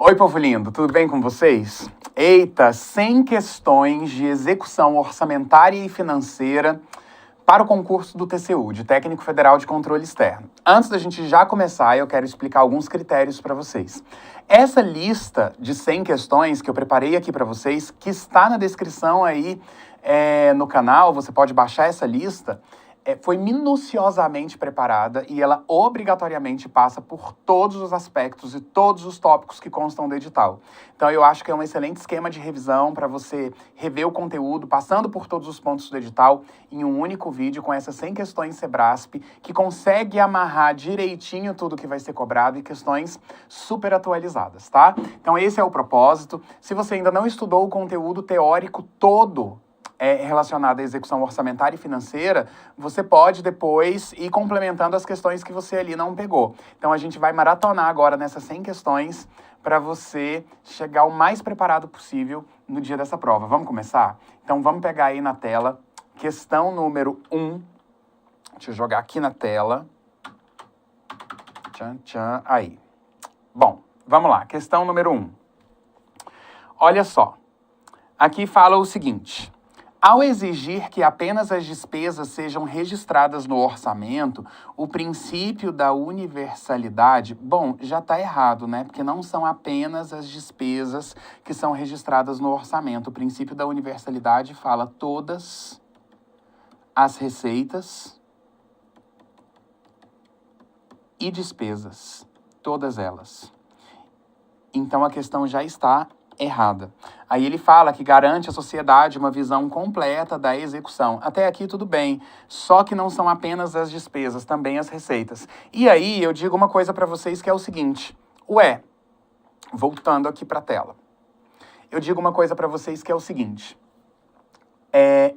Oi, povo lindo, tudo bem com vocês? Eita, 100 questões de execução orçamentária e financeira para o concurso do TCU, de Técnico Federal de Controle Externo. Antes da gente já começar, eu quero explicar alguns critérios para vocês. Essa lista de 100 questões que eu preparei aqui para vocês, que está na descrição aí no canal, você pode baixar essa lista, foi minuciosamente preparada e ela obrigatoriamente passa por todos os aspectos e todos os tópicos que constam do edital. Então eu acho que é um excelente esquema de revisão para você rever o conteúdo, passando por todos os pontos do edital em um único vídeo com essas 100 questões Sebrasp, que consegue amarrar direitinho tudo que vai ser cobrado e questões super atualizadas, tá? Então esse é o propósito. Se você ainda não estudou o conteúdo teórico todo relacionado à execução orçamentária e financeira, você pode depois ir complementando as questões que você ali não pegou. Então a gente vai maratonar agora nessas 100 questões para você chegar o mais preparado possível no dia dessa prova. Vamos começar? Então vamos pegar aí na tela, questão número 1. Deixa eu jogar aqui na tela. Tchan, tchan, aí. Bom, vamos lá, questão número 1. Olha só, aqui fala o seguinte: ao exigir que apenas as despesas sejam registradas no orçamento, o princípio da universalidade, bom, já está errado, né? Porque não são apenas as despesas que são registradas no orçamento. O princípio da universalidade fala todas as receitas e despesas, todas elas. Então a questão já está errada. Aí ele fala que garante à sociedade uma visão completa da execução. Até aqui tudo bem, só que não são apenas as despesas, também as receitas. E aí eu digo uma coisa para vocês que é o seguinte: voltando aqui para a tela. Eu digo uma coisa para vocês que é o seguinte: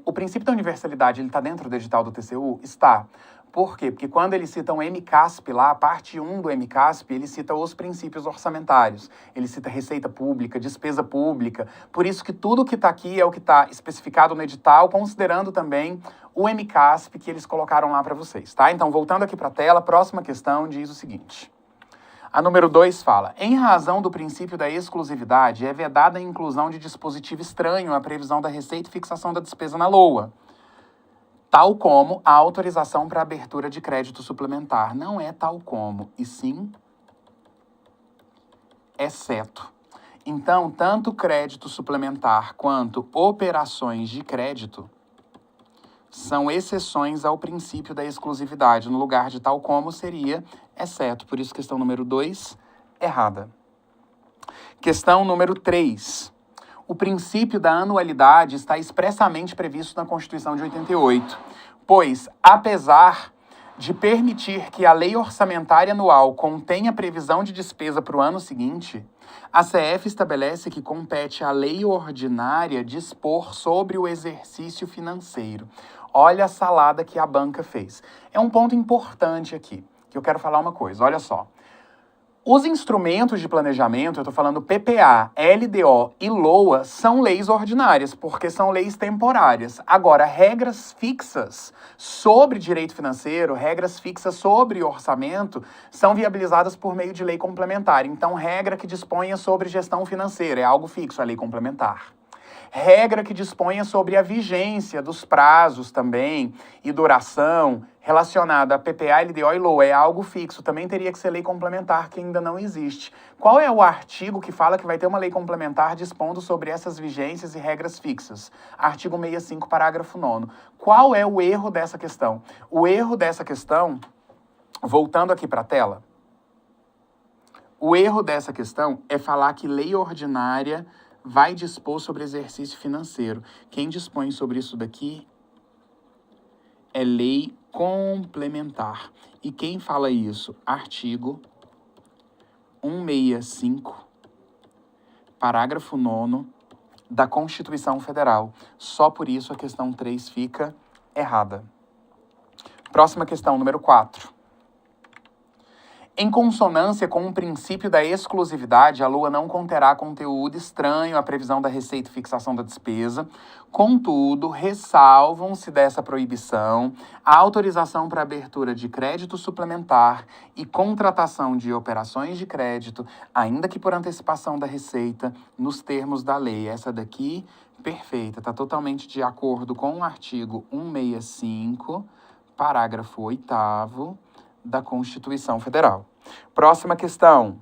o princípio da universalidade, ele está dentro do edital do TCU? Está. Por quê? Porque quando ele cita um MCASP lá, a parte 1 do MCASP, ele cita os princípios orçamentários. Ele cita receita pública, despesa pública. Por isso que tudo que está aqui é o que está especificado no edital, considerando também o MCASP que eles colocaram lá para vocês, tá? Então, voltando aqui para a tela, a próxima questão diz o seguinte. A número 2 fala: em razão do princípio da exclusividade, é vedada a inclusão de dispositivo estranho à previsão da receita e fixação da despesa na LOA, tal como a autorização para abertura de crédito suplementar. Não é tal como, e sim exceto. Então, tanto crédito suplementar quanto operações de crédito são exceções ao princípio da exclusividade. No lugar de tal como seria exceto. Por isso, questão número 2, errada. Questão número 3. O princípio da anualidade está expressamente previsto na Constituição de 88, pois, apesar de permitir que a lei orçamentária anual contenha previsão de despesa para o ano seguinte, a CF estabelece que compete à lei ordinária dispor sobre o exercício financeiro. Olha a salada que a banca fez. É um ponto importante aqui, que eu quero falar uma coisa, olha só. Os instrumentos de planejamento, eu estou falando PPA, LDO e LOA, são leis ordinárias, porque são leis temporárias. Agora, regras fixas sobre direito financeiro, regras fixas sobre orçamento, são viabilizadas por meio de lei complementar. Então, regra que disponha sobre gestão financeira, é algo fixo, a lei complementar. Regra que disponha sobre a vigência dos prazos também e duração relacionada a PPA, LDO e LOA é algo fixo. Também teria que ser lei complementar, que ainda não existe. Qual é o artigo que fala que vai ter uma lei complementar dispondo sobre essas vigências e regras fixas? Artigo 65, parágrafo 9º. Qual é o erro dessa questão? O erro dessa questão, voltando aqui para a tela, o erro dessa questão é falar que lei ordinária vai dispor sobre exercício financeiro. Quem dispõe sobre isso daqui é lei complementar. E quem fala isso? Artigo 165, parágrafo 9º da Constituição Federal. Só por isso a questão 3 fica errada. Próxima questão, número 4. Em consonância com o princípio da exclusividade, a LOA não conterá conteúdo estranho à previsão da receita e fixação da despesa. Contudo, ressalvam-se dessa proibição a autorização para abertura de crédito suplementar e contratação de operações de crédito, ainda que por antecipação da receita, nos termos da lei. Essa daqui, perfeita, está totalmente de acordo com o artigo 165, parágrafo 8º, da Constituição Federal. Próxima questão.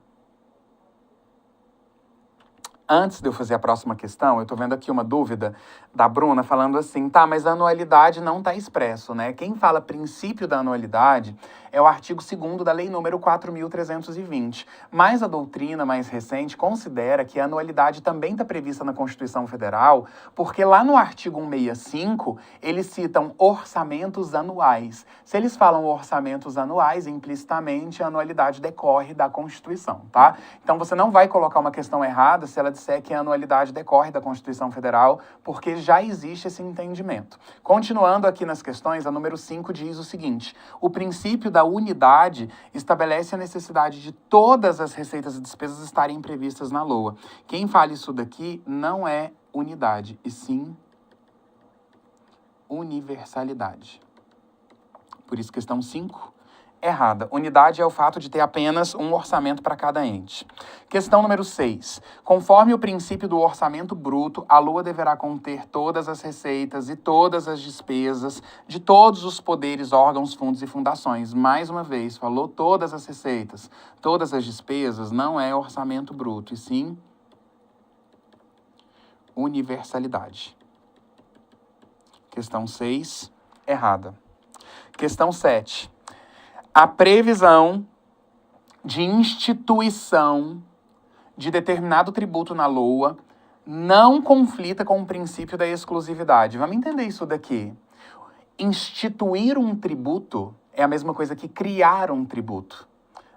Antes de eu fazer a próxima questão, eu tô vendo aqui uma dúvida da Bruna falando assim, tá, mas a anualidade não tá expresso, né? Quem fala princípio da anualidade é o artigo 2º da Lei número 4.320. Mas a doutrina mais recente considera que a anualidade também está prevista na Constituição Federal, porque lá no artigo 165, eles citam orçamentos anuais. Se eles falam orçamentos anuais, implicitamente a anualidade decorre da Constituição, tá? Então você não vai colocar uma questão errada se ela disser que a anualidade decorre da Constituição Federal, porque já existe esse entendimento. Continuando aqui nas questões, a número 5 diz o seguinte: o princípio da unidade estabelece a necessidade de todas as receitas e despesas estarem previstas na LOA. Quem fala isso daqui não é unidade, e sim universalidade. Por isso, questão 5, errada. Unidade é o fato de ter apenas um orçamento para cada ente. Questão número 6. Conforme o princípio do orçamento bruto, a LOA deverá conter todas as receitas e todas as despesas de todos os poderes, órgãos, fundos e fundações. Mais uma vez, falou todas as receitas, todas as despesas, não é orçamento bruto, e sim universalidade. Questão 6, errada. Questão 7. A previsão de instituição de determinado tributo na LOA não conflita com o princípio da exclusividade. Vamos entender isso daqui. Instituir um tributo é a mesma coisa que criar um tributo.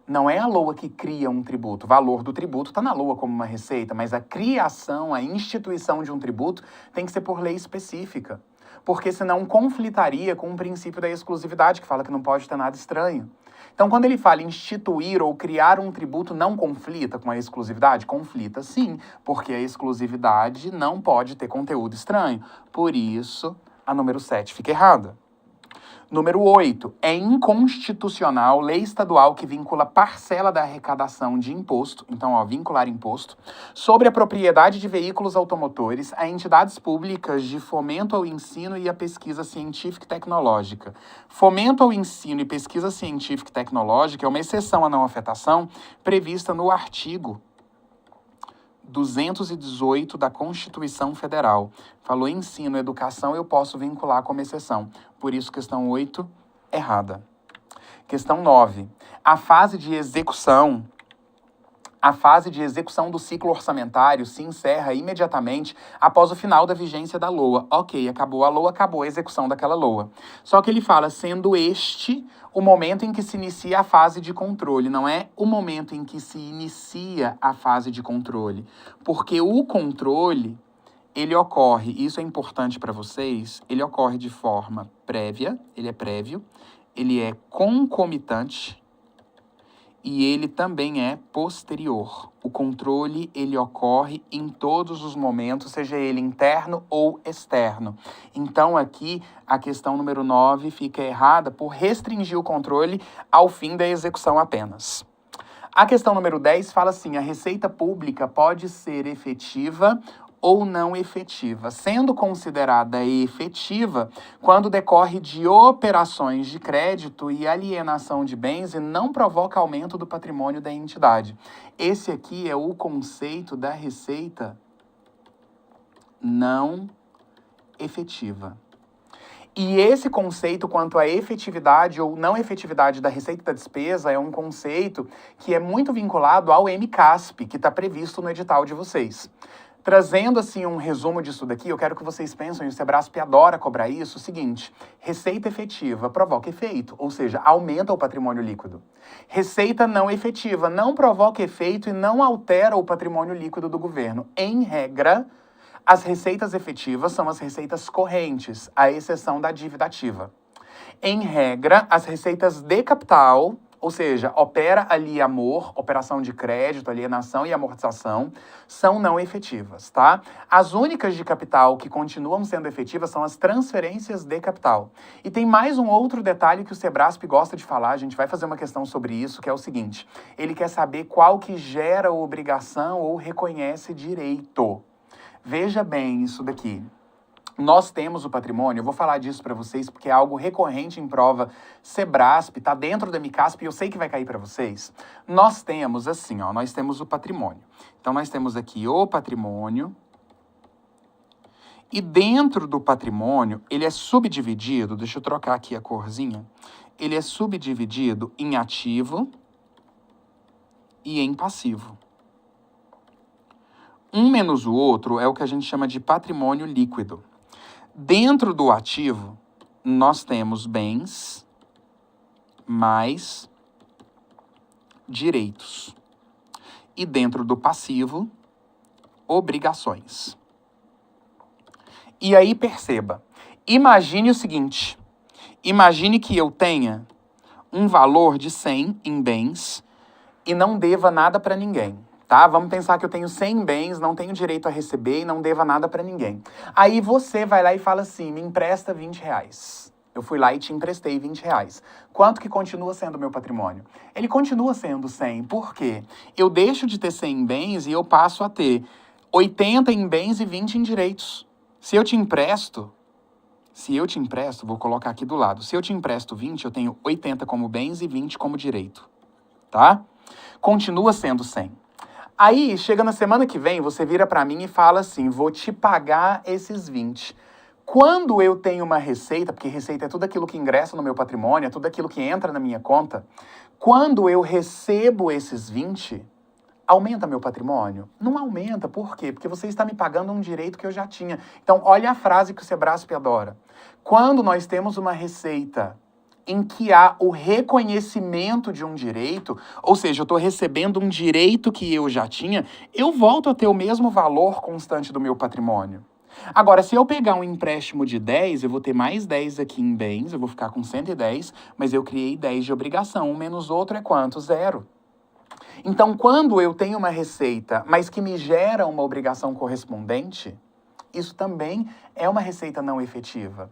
Não é a LOA que cria um tributo. O valor do tributo está na LOA como uma receita, mas a criação, a instituição de um tributo tem que ser por lei específica, porque senão conflitaria com o princípio da exclusividade, que fala que não pode ter nada estranho. Então, quando ele fala instituir ou criar um tributo, não conflita com a exclusividade? Conflita, sim, porque a exclusividade não pode ter conteúdo estranho. Por isso, a número 7 fica errada. Número 8. É inconstitucional lei estadual que vincula parcela da arrecadação de imposto, então, ó, vincular imposto, sobre a propriedade de veículos automotores a entidades públicas de fomento ao ensino e à pesquisa científica e tecnológica. Fomento ao ensino e pesquisa científica e tecnológica é uma exceção à não afetação prevista no artigo 218 da Constituição Federal. Falou ensino, educação, eu posso vincular como exceção. Por isso, questão 8, errada. Questão 9. A fase de execução do ciclo orçamentário se encerra imediatamente após o final da vigência da LOA. Ok, acabou a LOA, acabou a execução daquela LOA. Só que ele fala, sendo este o momento em que se inicia a fase de controle, não é o momento em que se inicia a fase de controle. Porque o controle, ele ocorre, isso é importante para vocês, ele ocorre de forma prévia, ele é prévio, ele é concomitante, e ele também é posterior. O controle, ele ocorre em todos os momentos, seja ele interno ou externo. Então, aqui, a questão número 9 fica errada por restringir o controle ao fim da execução apenas. A questão número 10 fala assim, a receita pública pode ser efetiva ou não efetiva, sendo considerada efetiva quando decorre de operações de crédito e alienação de bens e não provoca aumento do patrimônio da entidade. Esse aqui é o conceito da receita não efetiva. E esse conceito quanto à efetividade ou não efetividade da receita da despesa é um conceito que é muito vinculado ao MCASP, que está previsto no edital de vocês. Trazendo, assim, um resumo disso daqui, eu quero que vocês pensem, e o Sebrasp adora cobrar isso, o seguinte, receita efetiva provoca efeito, ou seja, aumenta o patrimônio líquido. Receita não efetiva não provoca efeito e não altera o patrimônio líquido do governo. Em regra, as receitas efetivas são as receitas correntes, à exceção da dívida ativa. Em regra, as receitas de capital, ou seja, opera ali amor, operação de crédito, alienação e amortização, são não efetivas, tá? As únicas de capital que continuam sendo efetivas são as transferências de capital. E tem mais um outro detalhe que o Sebrasp gosta de falar, a gente vai fazer uma questão sobre isso, que é o seguinte: ele quer saber qual que gera obrigação ou reconhece direito. Veja bem isso daqui. Nós temos o patrimônio, eu vou falar disso para vocês porque é algo recorrente em prova Sebrasp, tá dentro da Micasp e eu sei que vai cair para vocês. Nós temos assim, ó, nós temos o patrimônio. Então nós temos aqui o patrimônio e dentro do patrimônio ele é subdividido, deixa eu trocar aqui a corzinha, ele é subdividido em ativo e em passivo. Um menos o outro é o que a gente chama de patrimônio líquido. Dentro do ativo, nós temos bens mais direitos. E dentro do passivo, obrigações. E aí perceba, imagine o seguinte, imagine que eu tenha um valor de 100 em bens e não deva nada para ninguém. Tá? Vamos pensar que eu tenho 100 bens, não tenho direito a receber e não deva nada para ninguém. Aí você vai lá e fala assim, me empresta 20 reais. Eu fui lá e te emprestei 20 reais. Quanto que continua sendo meu patrimônio? Ele continua sendo 100. Por quê? Eu deixo de ter 100 em bens e eu passo a ter 80 em bens e 20 em direitos. Se eu te empresto, vou colocar aqui do lado. Se eu te empresto 20, eu tenho 80 como bens e 20 como direito. Tá? Continua sendo 100. Aí, chega na semana que vem, você vira para mim e fala assim, vou te pagar esses 20. Quando eu tenho uma receita, porque receita é tudo aquilo que ingressa no meu patrimônio, é tudo aquilo que entra na minha conta, quando eu recebo esses 20, aumenta meu patrimônio? Não aumenta, por quê? Porque você está me pagando um direito que eu já tinha. Então, olha a frase que o Sebrasp adora. Quando nós temos uma receita em que há o reconhecimento de um direito, ou seja, eu estou recebendo um direito que eu já tinha, eu volto a ter o mesmo valor constante do meu patrimônio. Agora, se eu pegar um empréstimo de 10, eu vou ter mais 10 aqui em bens, eu vou ficar com 110, mas eu criei 10 de obrigação. Um menos outro é quanto? 0. Então, quando eu tenho uma receita, mas que me gera uma obrigação correspondente, isso também é uma receita não efetiva.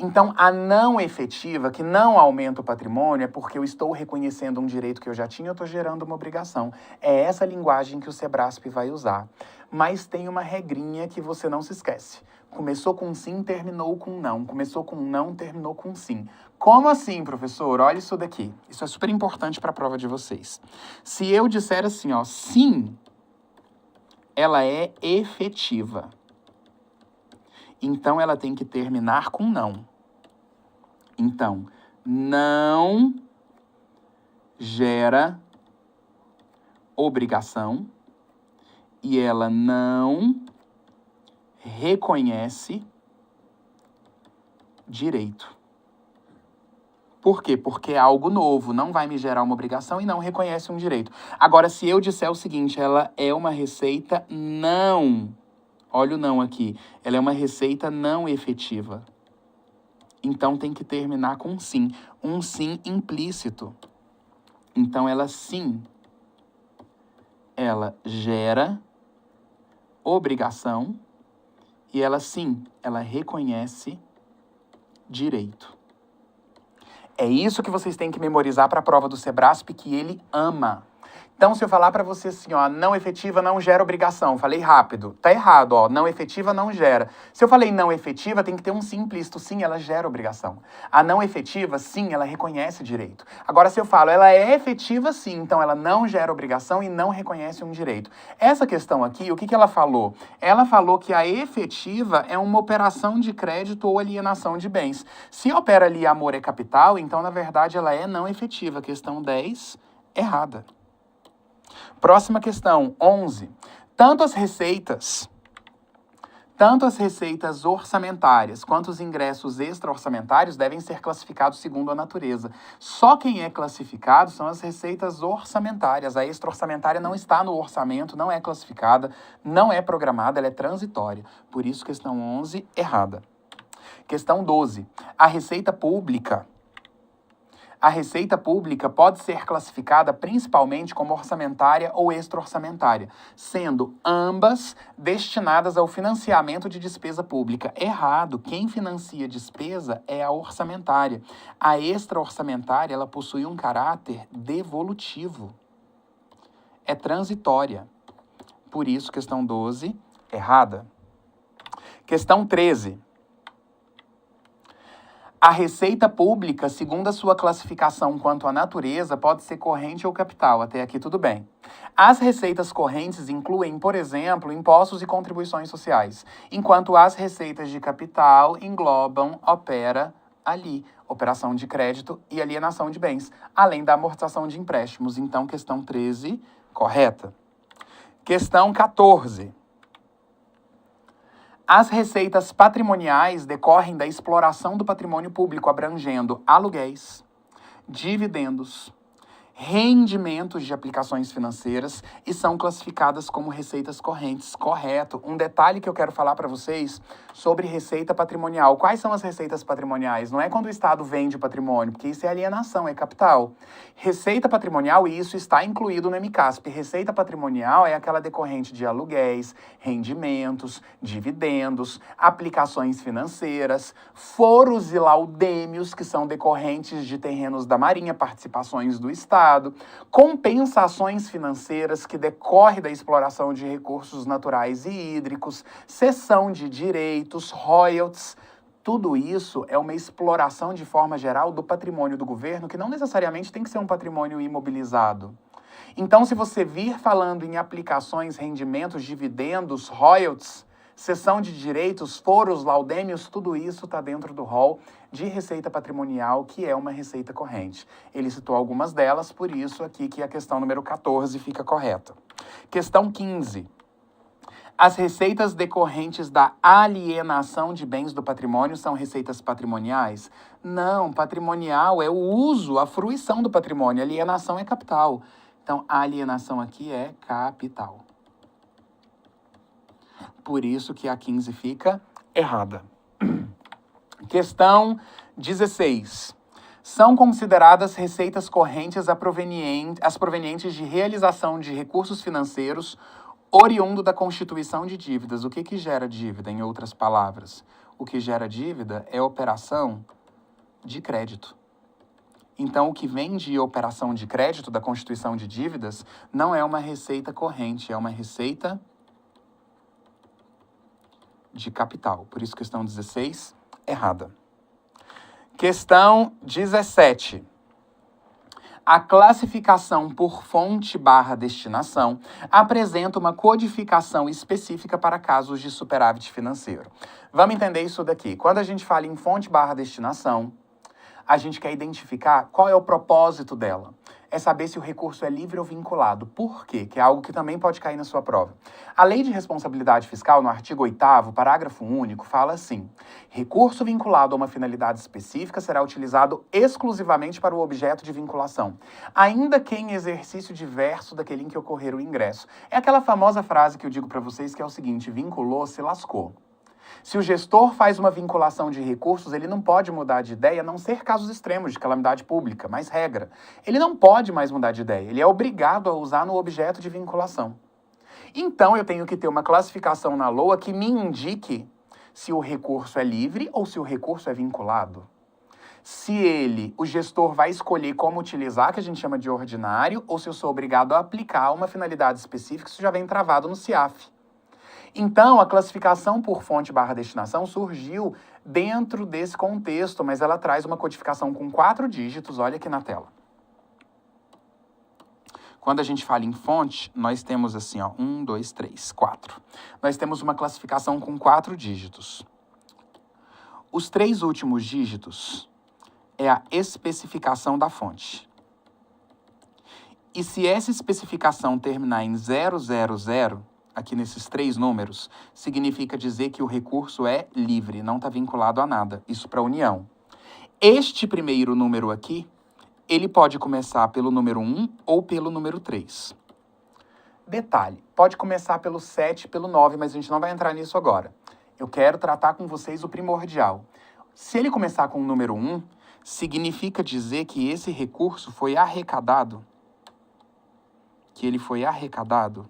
Então, a não efetiva, que não aumenta o patrimônio, é porque eu estou reconhecendo um direito que eu já tinha, eu estou gerando uma obrigação. É essa linguagem que o Sebrasp vai usar. Mas tem uma regrinha que você não se esquece. Começou com sim, terminou com não. Começou com não, terminou com sim. Como assim, professor? Olha isso daqui. Isso é super importante para a prova de vocês. Se eu disser assim, ó, sim, ela é efetiva. Então, ela tem que terminar com não. Então, não gera obrigação e ela não reconhece direito. Por quê? Porque é algo novo, não vai me gerar uma obrigação e não reconhece um direito. Agora, se eu disser o seguinte, ela é uma receita não, olha o não aqui, ela é uma receita não efetiva. Então, tem que terminar com sim. Um sim implícito. Então, ela sim, ela gera obrigação e ela sim, ela reconhece direito. É isso que vocês têm que memorizar para a prova do Sebrasp, que ele ama. Então, se eu falar para você assim, ó, não efetiva não gera obrigação, falei rápido, tá errado, ó, não efetiva não gera. Se eu falei não efetiva, tem que ter um sim implícito, sim, ela gera obrigação. A não efetiva, sim, ela reconhece direito. Agora, se eu falo, ela é efetiva, sim, então ela não gera obrigação e não reconhece um direito. Essa questão aqui, o que ela falou? Ela falou que a efetiva é uma operação de crédito ou alienação de bens. Se opera ali amor é capital, então, na verdade, ela é não efetiva. Questão 10, errada. Próxima questão, 11. Tanto as receitas orçamentárias quanto os ingressos extra-orçamentários devem ser classificados segundo a natureza. Só quem é classificado são as receitas orçamentárias. A extra-orçamentária não está no orçamento, não é classificada, não é programada, ela é transitória. Por isso, questão 11, errada. Questão 12. A receita pública A receita pública pode ser classificada principalmente como orçamentária ou extra-orçamentária, sendo ambas destinadas ao financiamento de despesa pública. Errado, quem financia despesa é a orçamentária. A extra-orçamentária, ela possui um caráter devolutivo. É transitória. Por isso, questão 12, errada. Questão 13. A receita pública, segundo a sua classificação quanto à natureza, pode ser corrente ou capital. Até aqui tudo bem. As receitas correntes incluem, por exemplo, impostos e contribuições sociais, enquanto as receitas de capital englobam, operação de crédito e alienação de bens, além da amortização de empréstimos. Então, questão 13, correta. Questão 14. As receitas patrimoniais decorrem da exploração do patrimônio público, abrangendo aluguéis, dividendos, rendimentos de aplicações financeiras e são classificadas como receitas correntes. Correto. Um detalhe que eu quero falar para vocês sobre receita patrimonial. Quais são as receitas patrimoniais? Não é quando o Estado vende o patrimônio, porque isso é alienação, é capital. Receita patrimonial, e isso está incluído no MCASP. Receita patrimonial é aquela decorrente de aluguéis, rendimentos, dividendos, aplicações financeiras, foros e laudêmios, que são decorrentes de terrenos da Marinha, participações do Estado, compensações financeiras que decorrem da exploração de recursos naturais e hídricos, cessão de direitos, royalties. Tudo isso é uma exploração de forma geral do patrimônio do governo, que não necessariamente tem que ser um patrimônio imobilizado. Então, se você vir falando em aplicações, rendimentos, dividendos, royalties, cessão de direitos, foros, laudêmios, tudo isso está dentro do rol de receita patrimonial, que é uma receita corrente. Ele citou algumas delas, por isso aqui que a questão número 14 fica correta. Questão 15. As receitas decorrentes da alienação de bens do patrimônio são receitas patrimoniais? Não, patrimonial é o uso, a fruição do patrimônio. Alienação é capital. Então, a alienação aqui é capital. Por isso que a 15 fica errada. Questão 16. São consideradas receitas correntes as provenientes de realização de recursos financeiros oriundo da constituição de dívidas. O que gera dívida, em outras palavras? O que gera dívida é operação de crédito. Então, o que vem de operação de crédito, da constituição de dívidas, não é uma receita corrente, é uma receita de capital. Por isso, questão 16, errada. Questão 17. A classificação por fonte/destinação apresenta uma codificação específica para casos de superávit financeiro. Vamos entender isso daqui. Quando a gente fala em fonte/destinação, a gente quer identificar qual é o propósito dela. É saber se o recurso é livre ou vinculado. Por quê? Que é algo que também pode cair na sua prova. A Lei de Responsabilidade Fiscal, no artigo 8º, parágrafo único, fala assim: recurso vinculado a uma finalidade específica será utilizado exclusivamente para o objeto de vinculação, ainda que em exercício diverso daquele em que ocorrer o ingresso. É aquela famosa frase que eu digo para vocês, que é o seguinte: vinculou, se lascou. Se o gestor faz uma vinculação de recursos, ele não pode mudar de ideia, a não ser casos extremos de calamidade pública, mas regra. Ele não pode mais mudar de ideia, ele é obrigado a usar no objeto de vinculação. Então, eu tenho que ter uma classificação na LOA que me indique se o recurso é livre ou se o recurso é vinculado. Se o gestor vai escolher como utilizar, que a gente chama de ordinário, ou se eu sou obrigado a aplicar uma finalidade específica, isso já vem travado no CIAF. Então, a classificação por fonte/destinação surgiu dentro desse contexto, mas ela traz uma codificação com 4 dígitos, olha aqui na tela. Quando a gente fala em fonte, nós temos assim, ó, 1, 2, 3, 4. Nós temos uma classificação com 4 dígitos. Os 3 últimos dígitos é a especificação da fonte. E se essa especificação terminar em 000, aqui nesses 3 números, significa dizer que o recurso é livre, não está vinculado a nada. Isso para a União. Este primeiro número aqui, ele pode começar pelo número 1 ou pelo número 3. Detalhe, pode começar pelo 7, pelo 9, mas a gente não vai entrar nisso agora. Eu quero tratar com vocês o primordial. Se ele começar com o número 1, significa dizer que esse recurso foi arrecadado, que ele foi arrecadado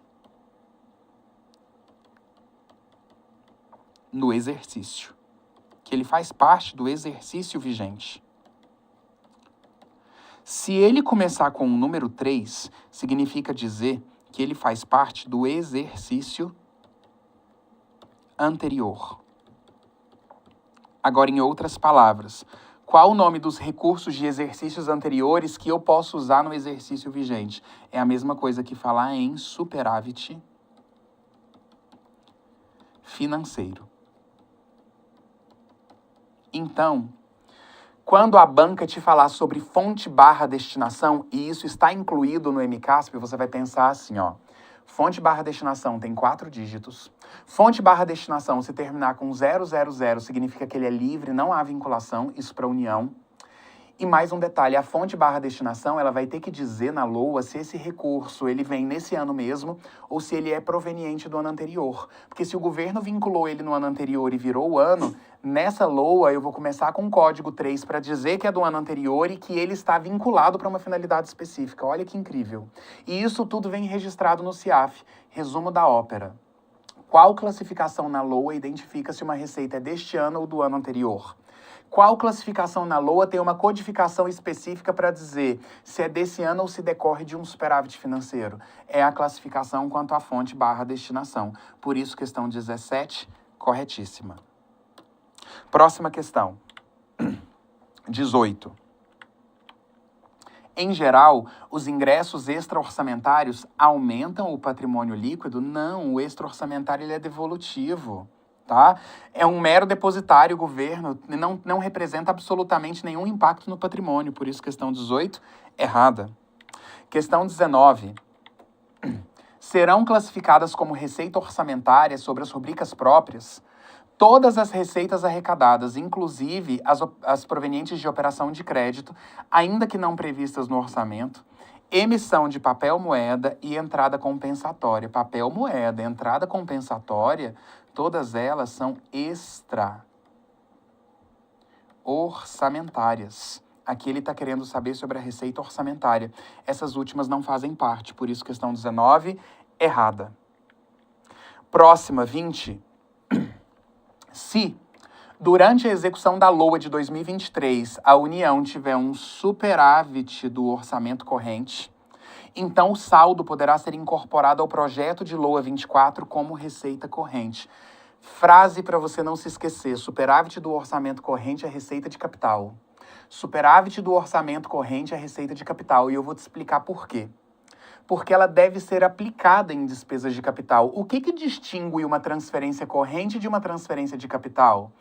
no exercício, que ele faz parte do exercício vigente. Se ele começar com o número 3, significa dizer que ele faz parte do exercício anterior. Agora, em outras palavras, qual o nome dos recursos de exercícios anteriores que eu posso usar no exercício vigente? É a mesma coisa que falar em superávit financeiro. Então, quando a banca te falar sobre fonte barra destinação, e isso está incluído no MCASP, você vai pensar assim, ó. Fonte barra destinação tem 4 dígitos. Fonte barra destinação, se terminar com 000, significa que ele é livre, não há vinculação, isso para a União. E mais um detalhe, a fonte barra destinação, ela vai ter que dizer na LOA se esse recurso ele vem nesse ano mesmo ou se ele é proveniente do ano anterior. Porque se o governo vinculou ele no ano anterior e virou o ano, nessa LOA eu vou começar com o código 3 para dizer que é do ano anterior e que ele está vinculado para uma finalidade específica. Olha que incrível. E isso tudo vem registrado no CIAF, resumo da ópera. Qual classificação na LOA identifica se uma receita é deste ano ou do ano anterior? Qual classificação na LOA tem uma codificação específica para dizer se é desse ano ou se decorre de um superávit financeiro? É a classificação quanto à fonte barra destinação. Por isso, questão 17, corretíssima. Próxima questão. 18. Em geral, os ingressos extra-orçamentários aumentam o patrimônio líquido? Não, o extra-orçamentário ele é devolutivo. Tá? É um mero depositário, o governo não representa absolutamente nenhum impacto no patrimônio, por isso questão 18, errada. Questão 19. Serão classificadas como receita orçamentária sobre as rubricas próprias todas as receitas arrecadadas, inclusive as provenientes de operação de crédito, ainda que não previstas no orçamento, emissão de papel moeda e entrada compensatória. Papel moeda, entrada compensatória, todas elas são extra-orçamentárias. Aqui ele está querendo saber sobre a receita orçamentária. Essas últimas não fazem parte, por isso questão 19, errada. Próxima, 20. Se, durante a execução da LOA de 2023, a União tiver um superávit do orçamento corrente, então o saldo poderá ser incorporado ao projeto de LOA 24 como receita corrente. Frase para você não se esquecer: superávit do orçamento corrente é receita de capital. Superávit do orçamento corrente é receita de capital. E eu vou te explicar por quê. Porque ela deve ser aplicada em despesas de capital. O que distingue uma transferência corrente de uma transferência de capital?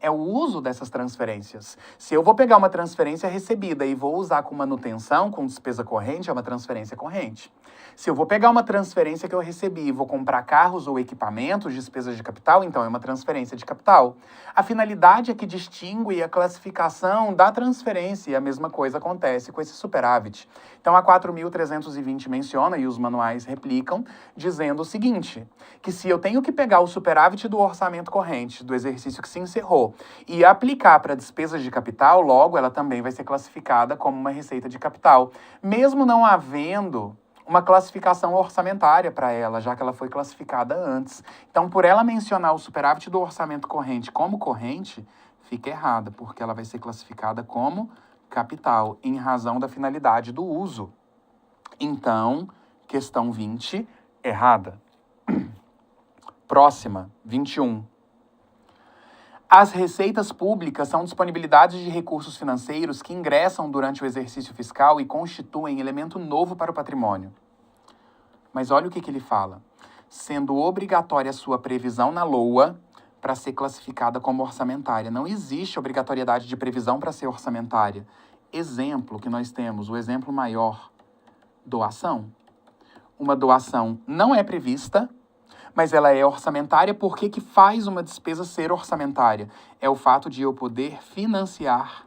É o uso dessas transferências. Se eu vou pegar uma transferência recebida e vou usar com manutenção, com despesa corrente, é uma transferência corrente. Se eu vou pegar uma transferência que eu recebi e vou comprar carros ou equipamentos, despesas de capital, então é uma transferência de capital. A finalidade é que distingue a classificação da transferência e a mesma coisa acontece com esse superávit. Então a 4.320 menciona, e os manuais replicam, dizendo o seguinte, que se eu tenho que pegar o superávit do orçamento corrente, do exercício que se encerrou, e aplicar para despesas de capital, logo ela também vai ser classificada como uma receita de capital, mesmo não havendo uma classificação orçamentária para ela, já que ela foi classificada antes. Então, por ela mencionar o superávit do orçamento corrente como corrente, fica errada, porque ela vai ser classificada como capital, em razão da finalidade do uso. Então, questão 20, errada. Próxima, 21. As receitas públicas são disponibilidades de recursos financeiros que ingressam durante o exercício fiscal e constituem elemento novo para o patrimônio. Mas olha o que ele fala. Sendo obrigatória a sua previsão na LOA para ser classificada como orçamentária. Não existe obrigatoriedade de previsão para ser orçamentária. Exemplo que nós temos, o exemplo maior, doação. Uma doação não é prevista, mas ela é orçamentária. Por que faz uma despesa ser orçamentária? É o fato de eu poder financiar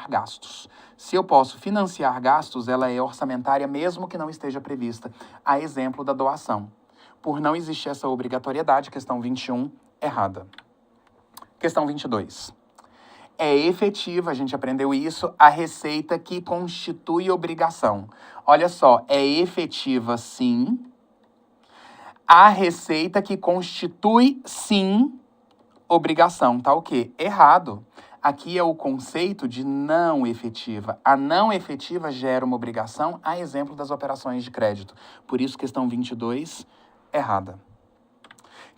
gastos. Se eu posso financiar gastos, ela é orçamentária mesmo que não esteja prevista. A exemplo da doação. Por não existir essa obrigatoriedade, questão 21, errada. Questão 22. É efetiva, a gente aprendeu isso, a receita que constitui obrigação. Olha só, é efetiva sim, a receita que constitui sim obrigação. Tá o quê? Errado. Aqui é o conceito de não efetiva. A não efetiva gera uma obrigação, a exemplo das operações de crédito. Por isso, questão 22, errada.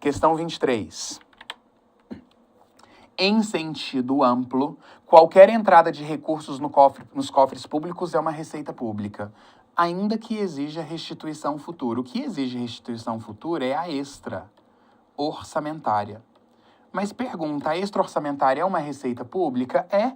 Questão 23. Em sentido amplo, qualquer entrada de recursos nos cofres públicos é uma receita pública, ainda que exija restituição futura. O que exige restituição futura é a extra orçamentária. Mas pergunta, a extra-orçamentária é uma receita pública? É.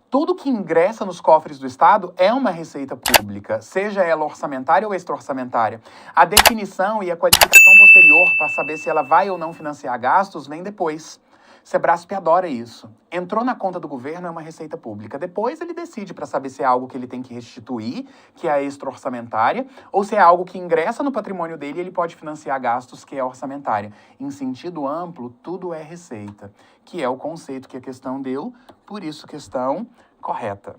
Tudo que ingressa nos cofres do Estado é uma receita pública, seja ela orçamentária ou extra-orçamentária. A definição e a qualificação posterior para saber se ela vai ou não financiar gastos vem depois. Sebrasp adora isso. Entrou na conta do governo, é uma receita pública. Depois ele decide para saber se é algo que ele tem que restituir, que é a extra-orçamentária, ou se é algo que ingressa no patrimônio dele e ele pode financiar gastos, que é a orçamentária. Em sentido amplo, tudo é receita, que é o conceito que a questão deu, por isso questão correta.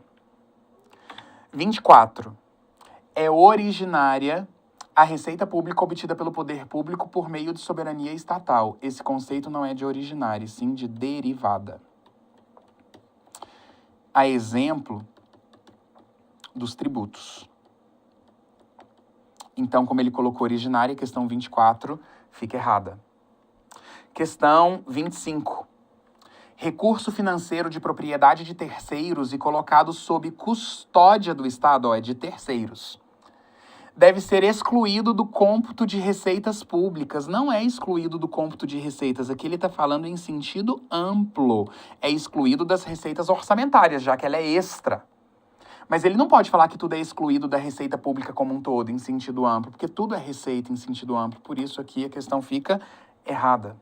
24. É originária a receita pública obtida pelo poder público por meio de soberania estatal. Esse conceito não é de originária, sim de derivada. A exemplo dos tributos. Então, como ele colocou originária, questão 24 fica errada. Questão 25. Recurso financeiro de propriedade de terceiros e colocado sob custódia do Estado, é de terceiros, deve ser excluído do cômputo de receitas públicas. Não é excluído do cômputo de receitas. Aqui ele está falando em sentido amplo. É excluído das receitas orçamentárias, já que ela é extra. Mas ele não pode falar que tudo é excluído da receita pública como um todo, em sentido amplo, porque tudo é receita em sentido amplo. Por isso aqui a questão fica errada.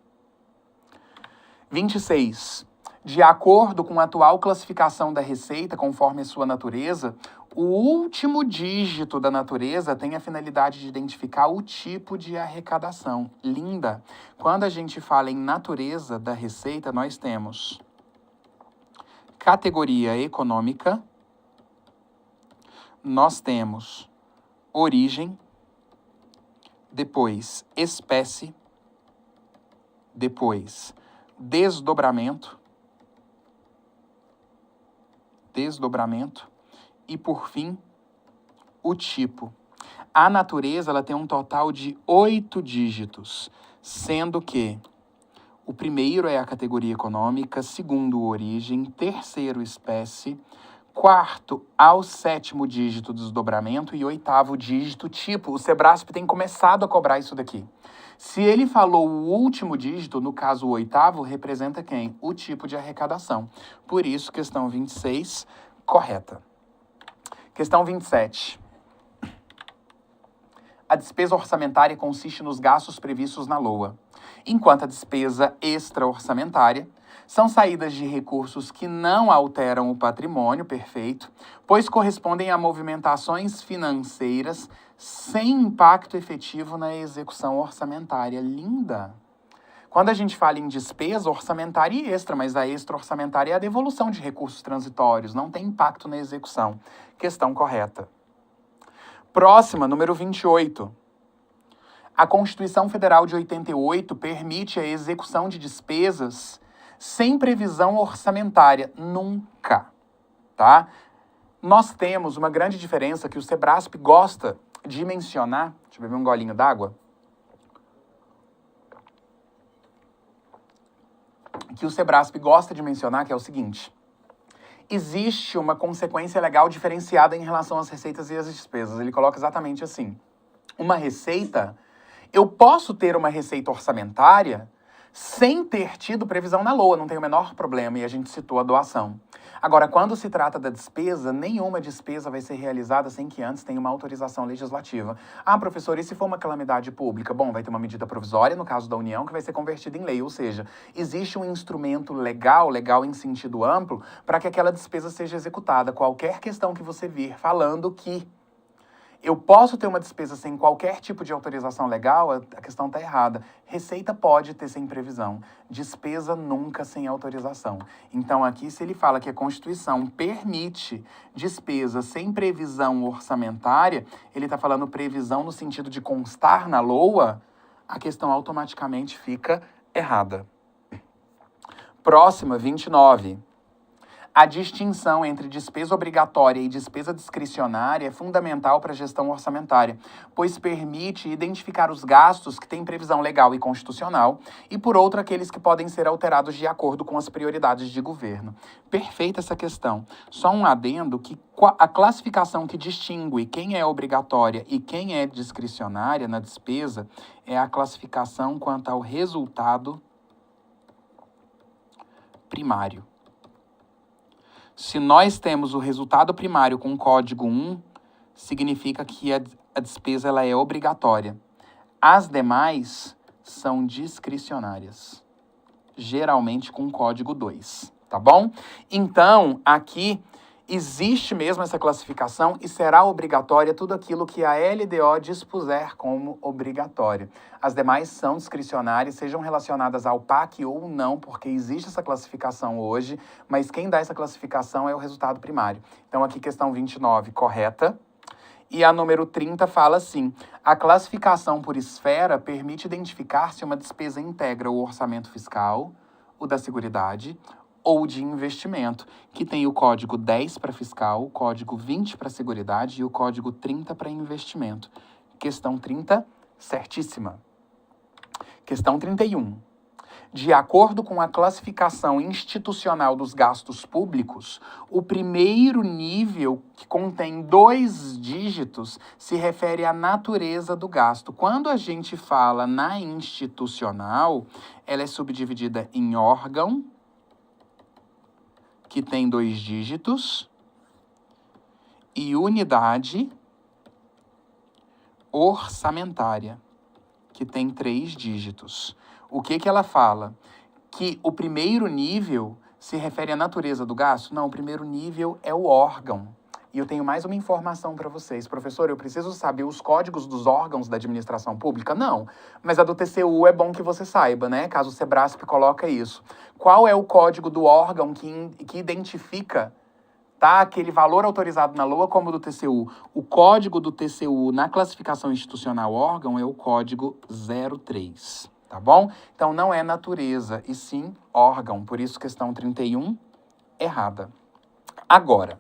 26. De acordo com a atual classificação da receita, conforme a sua natureza, o último dígito da natureza tem a finalidade de identificar o tipo de arrecadação. Linda! Quando a gente fala em natureza da receita, nós temos categoria econômica, nós temos origem, depois espécie, depois desdobramento e, por fim, o tipo. A natureza ela tem um total de 8 dígitos, sendo que o primeiro é a categoria econômica, segundo, origem, terceiro, espécie, quarto ao sétimo dígito, desdobramento, e oitavo dígito, tipo. O Sebrasp tem começado a cobrar isso daqui. Se ele falou o último dígito, no caso o oitavo, representa quem? O tipo de arrecadação. Por isso, questão 26, correta. Questão 27. A despesa orçamentária consiste nos gastos previstos na LOA, enquanto a despesa extra-orçamentária são saídas de recursos que não alteram o patrimônio, perfeito, pois correspondem a movimentações financeiras sem impacto efetivo na execução orçamentária. Linda! Quando a gente fala em despesa orçamentária e extra, mas a extra-orçamentária é a devolução de recursos transitórios, não tem impacto na execução. Questão correta. Próxima, número 28. A Constituição Federal de 88 permite a execução de despesas sem previsão orçamentária. Nunca, tá? Nós temos uma grande diferença que o Sebrasp gosta de mencionar. Deixa eu beber um golinho d'água. Que o Sebrasp gosta de mencionar, que é o seguinte: existe uma consequência legal diferenciada em relação às receitas e às despesas. Ele coloca exatamente assim. Uma receita, eu posso ter uma receita orçamentária sem ter tido previsão na LOA, não tem o menor problema, e a gente citou a doação. Agora, quando se trata da despesa, nenhuma despesa vai ser realizada sem que antes tenha uma autorização legislativa. Ah, professor, e se for uma calamidade pública? Bom, vai ter uma medida provisória, no caso da União, que vai ser convertida em lei, ou seja, existe um instrumento legal em sentido amplo, para que aquela despesa seja executada. Qualquer questão que você vir falando que Eu posso ter uma despesa sem qualquer tipo de autorização legal? A questão está errada. Receita pode ter sem previsão. Despesa nunca sem autorização. Então aqui, se ele fala que a Constituição permite despesa sem previsão orçamentária, ele está falando previsão no sentido de constar na LOA, a questão automaticamente fica errada. Próxima, 29. A distinção entre despesa obrigatória e despesa discricionária é fundamental para a gestão orçamentária, pois permite identificar os gastos que têm previsão legal e constitucional e, por outro, aqueles que podem ser alterados de acordo com as prioridades de governo. Perfeita essa questão. Só um adendo que a classificação que distingue quem é obrigatória e quem é discricionária na despesa é a classificação quanto ao resultado primário. Se nós temos o resultado primário com código 1, significa que a despesa ela é obrigatória. As demais são discricionárias, geralmente com código 2, tá bom? Então, aqui existe mesmo essa classificação e será obrigatória tudo aquilo que a LDO dispuser como obrigatório. As demais são discricionárias, sejam relacionadas ao PAC ou não, porque existe essa classificação hoje, mas quem dá essa classificação é o resultado primário. Então aqui questão 29, correta. E a número 30 fala assim: a classificação por esfera permite identificar se uma despesa integra o orçamento fiscal, o da Seguridade, ou de investimento, que tem o código 10 para fiscal, o código 20 para Seguridade e o código 30 para investimento. Questão 30, certíssima. Questão 31. De acordo com a classificação institucional dos gastos públicos, o primeiro nível, que contém 2 dígitos, se refere à natureza do gasto. Quando a gente fala na institucional, ela é subdividida em órgão, que tem 2 dígitos, e unidade orçamentária, que tem 3 dígitos. O que ela fala? Que o primeiro nível se refere à natureza do gasto? Não, o primeiro nível é o órgão. E eu tenho mais uma informação para vocês. Professor, eu preciso saber os códigos dos órgãos da administração pública? Não, mas a do TCU é bom que você saiba, né? Caso o Sebrasp coloque isso. Qual é o código do órgão que identifica, tá, aquele valor autorizado na LOA como do TCU? O código do TCU na classificação institucional órgão é o código 03, tá bom? Então não é natureza, e sim órgão. Por isso, questão 31, errada. Agora,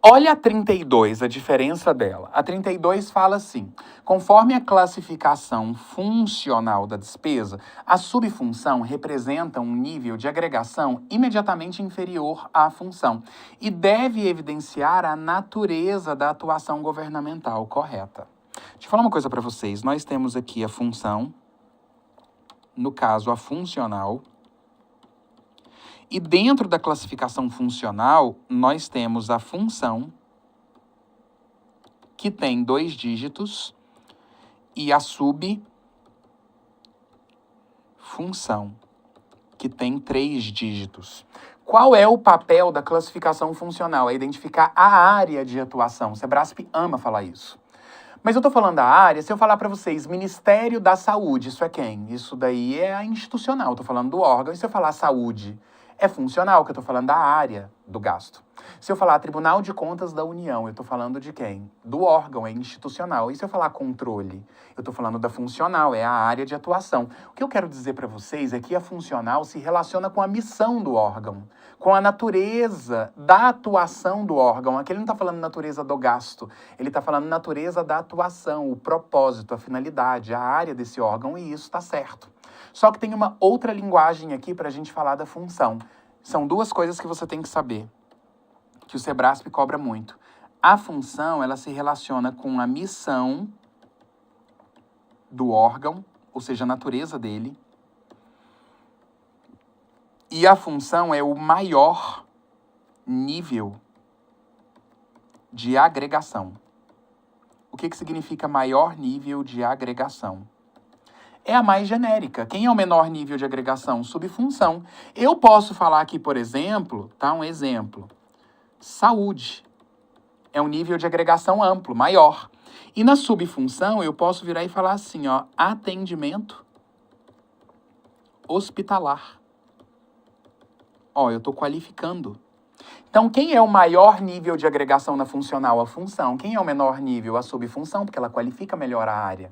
olha a 32, a diferença dela. A 32 fala assim: conforme a classificação funcional da despesa, a subfunção representa um nível de agregação imediatamente inferior à função e deve evidenciar a natureza da atuação governamental correta. Deixa eu falar uma coisa para vocês. Nós temos aqui a função, no caso a funcional, e dentro da classificação funcional, nós temos a função, que tem 2 dígitos, e a subfunção, que tem 3 dígitos. Qual é o papel da classificação funcional? É identificar a área de atuação. O Sebrasp ama falar isso. Mas eu tô falando da área, se eu falar para vocês Ministério da Saúde, isso é quem? Isso daí é a institucional, eu tô falando do órgão. E se eu falar saúde? É funcional, que eu tô falando da área do gasto. Se eu falar Tribunal de Contas da União, eu tô falando de quem? Do órgão, é institucional. E se eu falar controle? Eu tô falando da funcional, é a área de atuação. O que eu quero dizer para vocês é que a funcional se relaciona com a missão do órgão, com a natureza da atuação do órgão. Aqui ele não tá falando natureza do gasto, ele tá falando natureza da atuação, o propósito, a finalidade, a área desse órgão, e isso tá certo. Só que tem uma outra linguagem aqui para a gente falar da função. São 2 coisas que você tem que saber, que o Sebrasp cobra muito. A função, ela se relaciona com a missão do órgão, ou seja, a natureza dele. E a função é o maior nível de agregação. O que significa maior nível de agregação? É a mais genérica. Quem é o menor nível de agregação? Subfunção. Eu posso falar aqui, por exemplo, tá? Um exemplo. Saúde É um nível de agregação amplo, maior. E na subfunção, eu posso virar e falar assim, ó, atendimento hospitalar. Ó, eu estou qualificando. Então, quem é o maior nível de agregação na funcional? A função. Quem é o menor nível? A subfunção, porque ela qualifica melhor a área.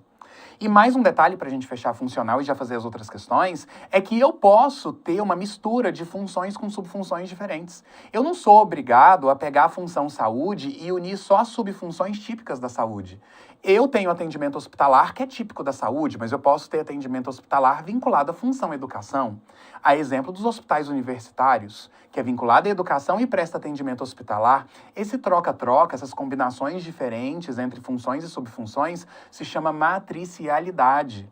E mais um detalhe para a gente fechar a funcional e já fazer as outras questões, é que eu posso ter uma mistura de funções com subfunções diferentes. Eu não sou obrigado a pegar a função saúde e unir só as subfunções típicas da saúde. Eu tenho atendimento hospitalar, que é típico da saúde, mas eu posso ter atendimento hospitalar vinculado à função educação. A exemplo dos hospitais universitários, que é vinculado à educação e presta atendimento hospitalar. Esse troca-troca, essas combinações diferentes entre funções e subfunções, se chama matricialidade.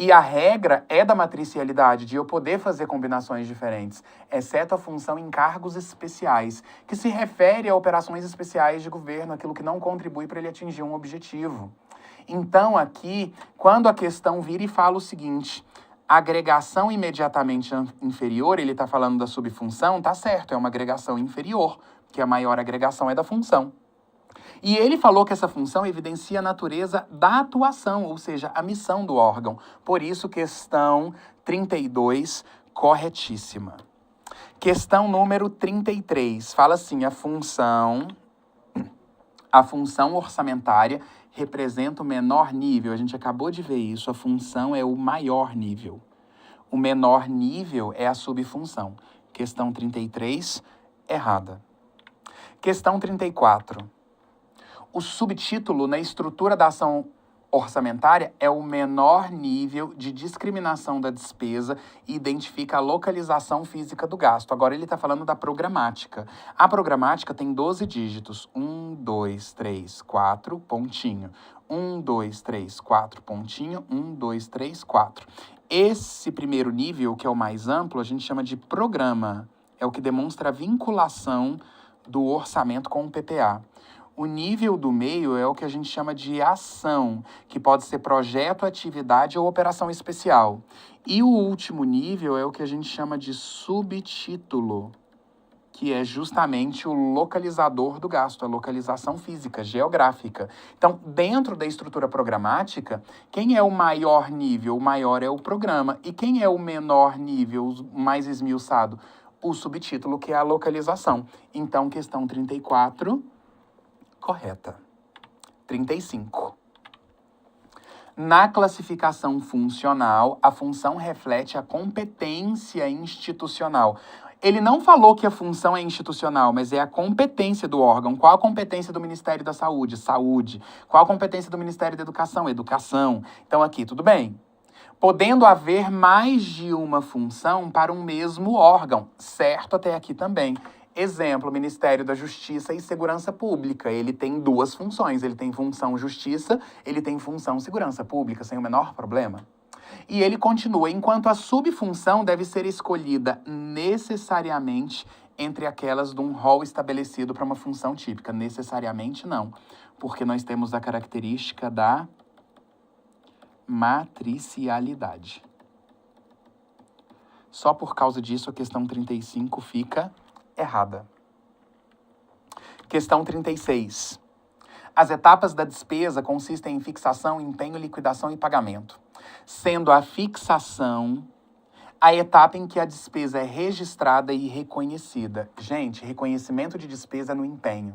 E a regra é da matricialidade, de eu poder fazer combinações diferentes, exceto a função em cargos especiais, que se refere a operações especiais de governo, aquilo que não contribui para ele atingir um objetivo. Então, aqui, quando a questão vira e fala o seguinte, agregação imediatamente inferior, ele está falando da subfunção, tá certo, é uma agregação inferior, que a maior agregação é da função. E ele falou que essa função evidencia a natureza da atuação, ou seja, a missão do órgão. Por isso, questão 32, corretíssima. Questão número 33, fala assim, a função orçamentária representa o menor nível. A gente acabou de ver isso, a função é o maior nível. O menor nível é a subfunção. Questão 33, errada. Questão 34. O subtítulo na estrutura da ação orçamentária é o menor nível de discriminação da despesa e identifica a localização física do gasto. Agora ele está falando da programática. A programática tem 12 dígitos. 1, 2, 3, 4, pontinho. 1, 2, 3, 4, pontinho. 1, 2, 3, 4. Esse primeiro nível, que é o mais amplo, a gente chama de programa. É o que demonstra a vinculação do orçamento com o PPA. O nível do meio é o que a gente chama de ação, que pode ser projeto, atividade ou operação especial. E o último nível é o que a gente chama de subtítulo, que é justamente o localizador do gasto, a localização física, geográfica. Então, dentro da estrutura programática, quem é o maior nível? O maior é o programa. E quem é o menor nível, o mais esmiuçado? O subtítulo, que é a localização. Então, questão 34... correta. 35. Na classificação funcional, a função reflete a competência institucional. Ele não falou que a função é institucional, mas é a competência do órgão. Qual a competência do Ministério da Saúde? Saúde. Qual a competência do Ministério da Educação? Educação. Então aqui, tudo bem. Podendo haver mais de uma função para um mesmo órgão. Certo até aqui também. Exemplo, Ministério da Justiça e Segurança Pública. Ele tem duas funções. Ele tem função justiça, ele tem função segurança pública, sem o menor problema. E ele continua, enquanto a subfunção deve ser escolhida necessariamente entre aquelas de um rol estabelecido para uma função típica. Necessariamente não, porque nós temos a característica da matricialidade. Só por causa disso, a questão 35 fica errada. Questão 36. As etapas da despesa consistem em fixação, empenho, liquidação e pagamento, sendo a fixação a etapa em que a despesa é registrada e reconhecida. Gente, reconhecimento de despesa no empenho.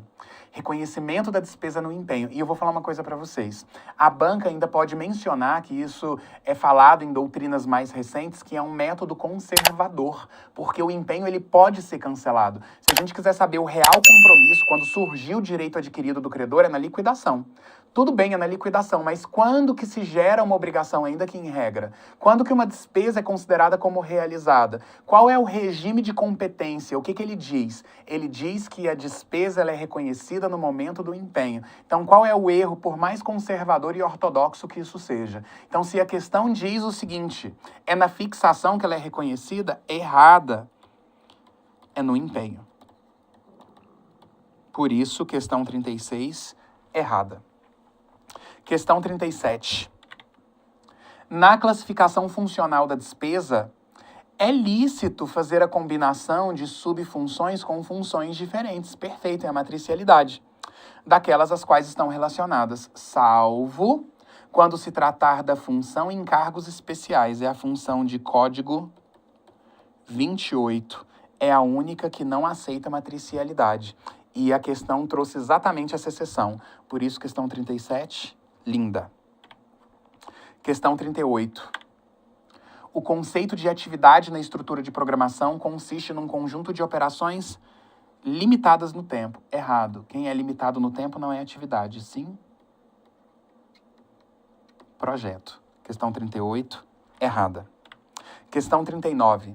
Reconhecimento da despesa no empenho. E eu vou falar uma coisa para vocês. A banca ainda pode mencionar que isso é falado em doutrinas mais recentes, que é um método conservador, porque o empenho ele pode ser cancelado. Se a gente quiser saber o real compromisso, quando surgiu o direito adquirido do credor, é na liquidação. Tudo bem, é na liquidação, mas quando que se gera uma obrigação, ainda que em regra? Quando que uma despesa é considerada como realizada? Qual é o regime de competência? O que ele diz? Ele diz que a despesa ela é reconhecida no momento do empenho. Então, qual é o erro, por mais conservador e ortodoxo que isso seja? Então, se a questão diz o seguinte, é na fixação que ela é reconhecida, errada. É no empenho. Por isso, questão 36, errada. Questão 37. Na classificação funcional da despesa, é lícito fazer a combinação de subfunções com funções diferentes. Perfeito, é a matricialidade. daquelas às quais estão relacionadas, salvo quando se tratar da função em cargos especiais. É a função de código 28. É a única que não aceita matricialidade. E a questão trouxe exatamente essa exceção. Por isso, questão 37, linda. Questão 38. O conceito de atividade na estrutura de programação consiste num conjunto de operações limitadas no tempo. Errado. Quem é limitado no tempo não é atividade, sim projeto. Questão 38, errada. Questão 39.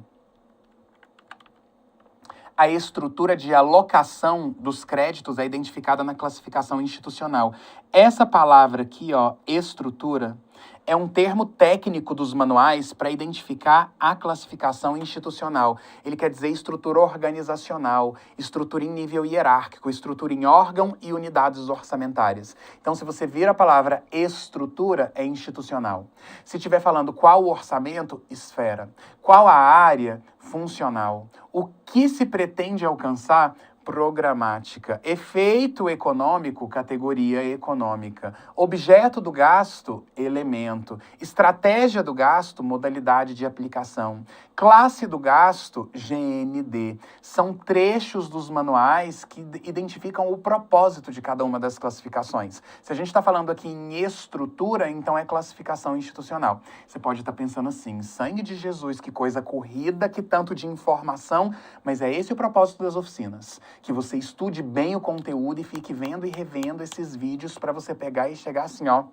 A estrutura de alocação dos créditos é identificada na classificação institucional. Essa palavra aqui, ó, estrutura, é um termo técnico dos manuais para identificar a classificação institucional. Ele quer dizer estrutura organizacional, estrutura em nível hierárquico, estrutura em órgão e unidades orçamentárias. Então, se você vir a palavra estrutura, é institucional. Se estiver falando qual o orçamento, esfera. Qual a área, funcional. O que se pretende alcançar? Programática. Efeito econômico, categoria econômica. Objeto do gasto, elemento. Estratégia do gasto, modalidade de aplicação. Classe do gasto, GND. São trechos dos manuais que identificam o propósito de cada uma das classificações. Se a gente está falando aqui em estrutura, então é classificação institucional. Você pode estar pensando assim, sangue de Jesus, que coisa corrida, que tanto de informação, mas é esse o propósito das oficinas. Que você estude bem o conteúdo e fique vendo e revendo esses vídeos para você pegar e chegar assim, ó,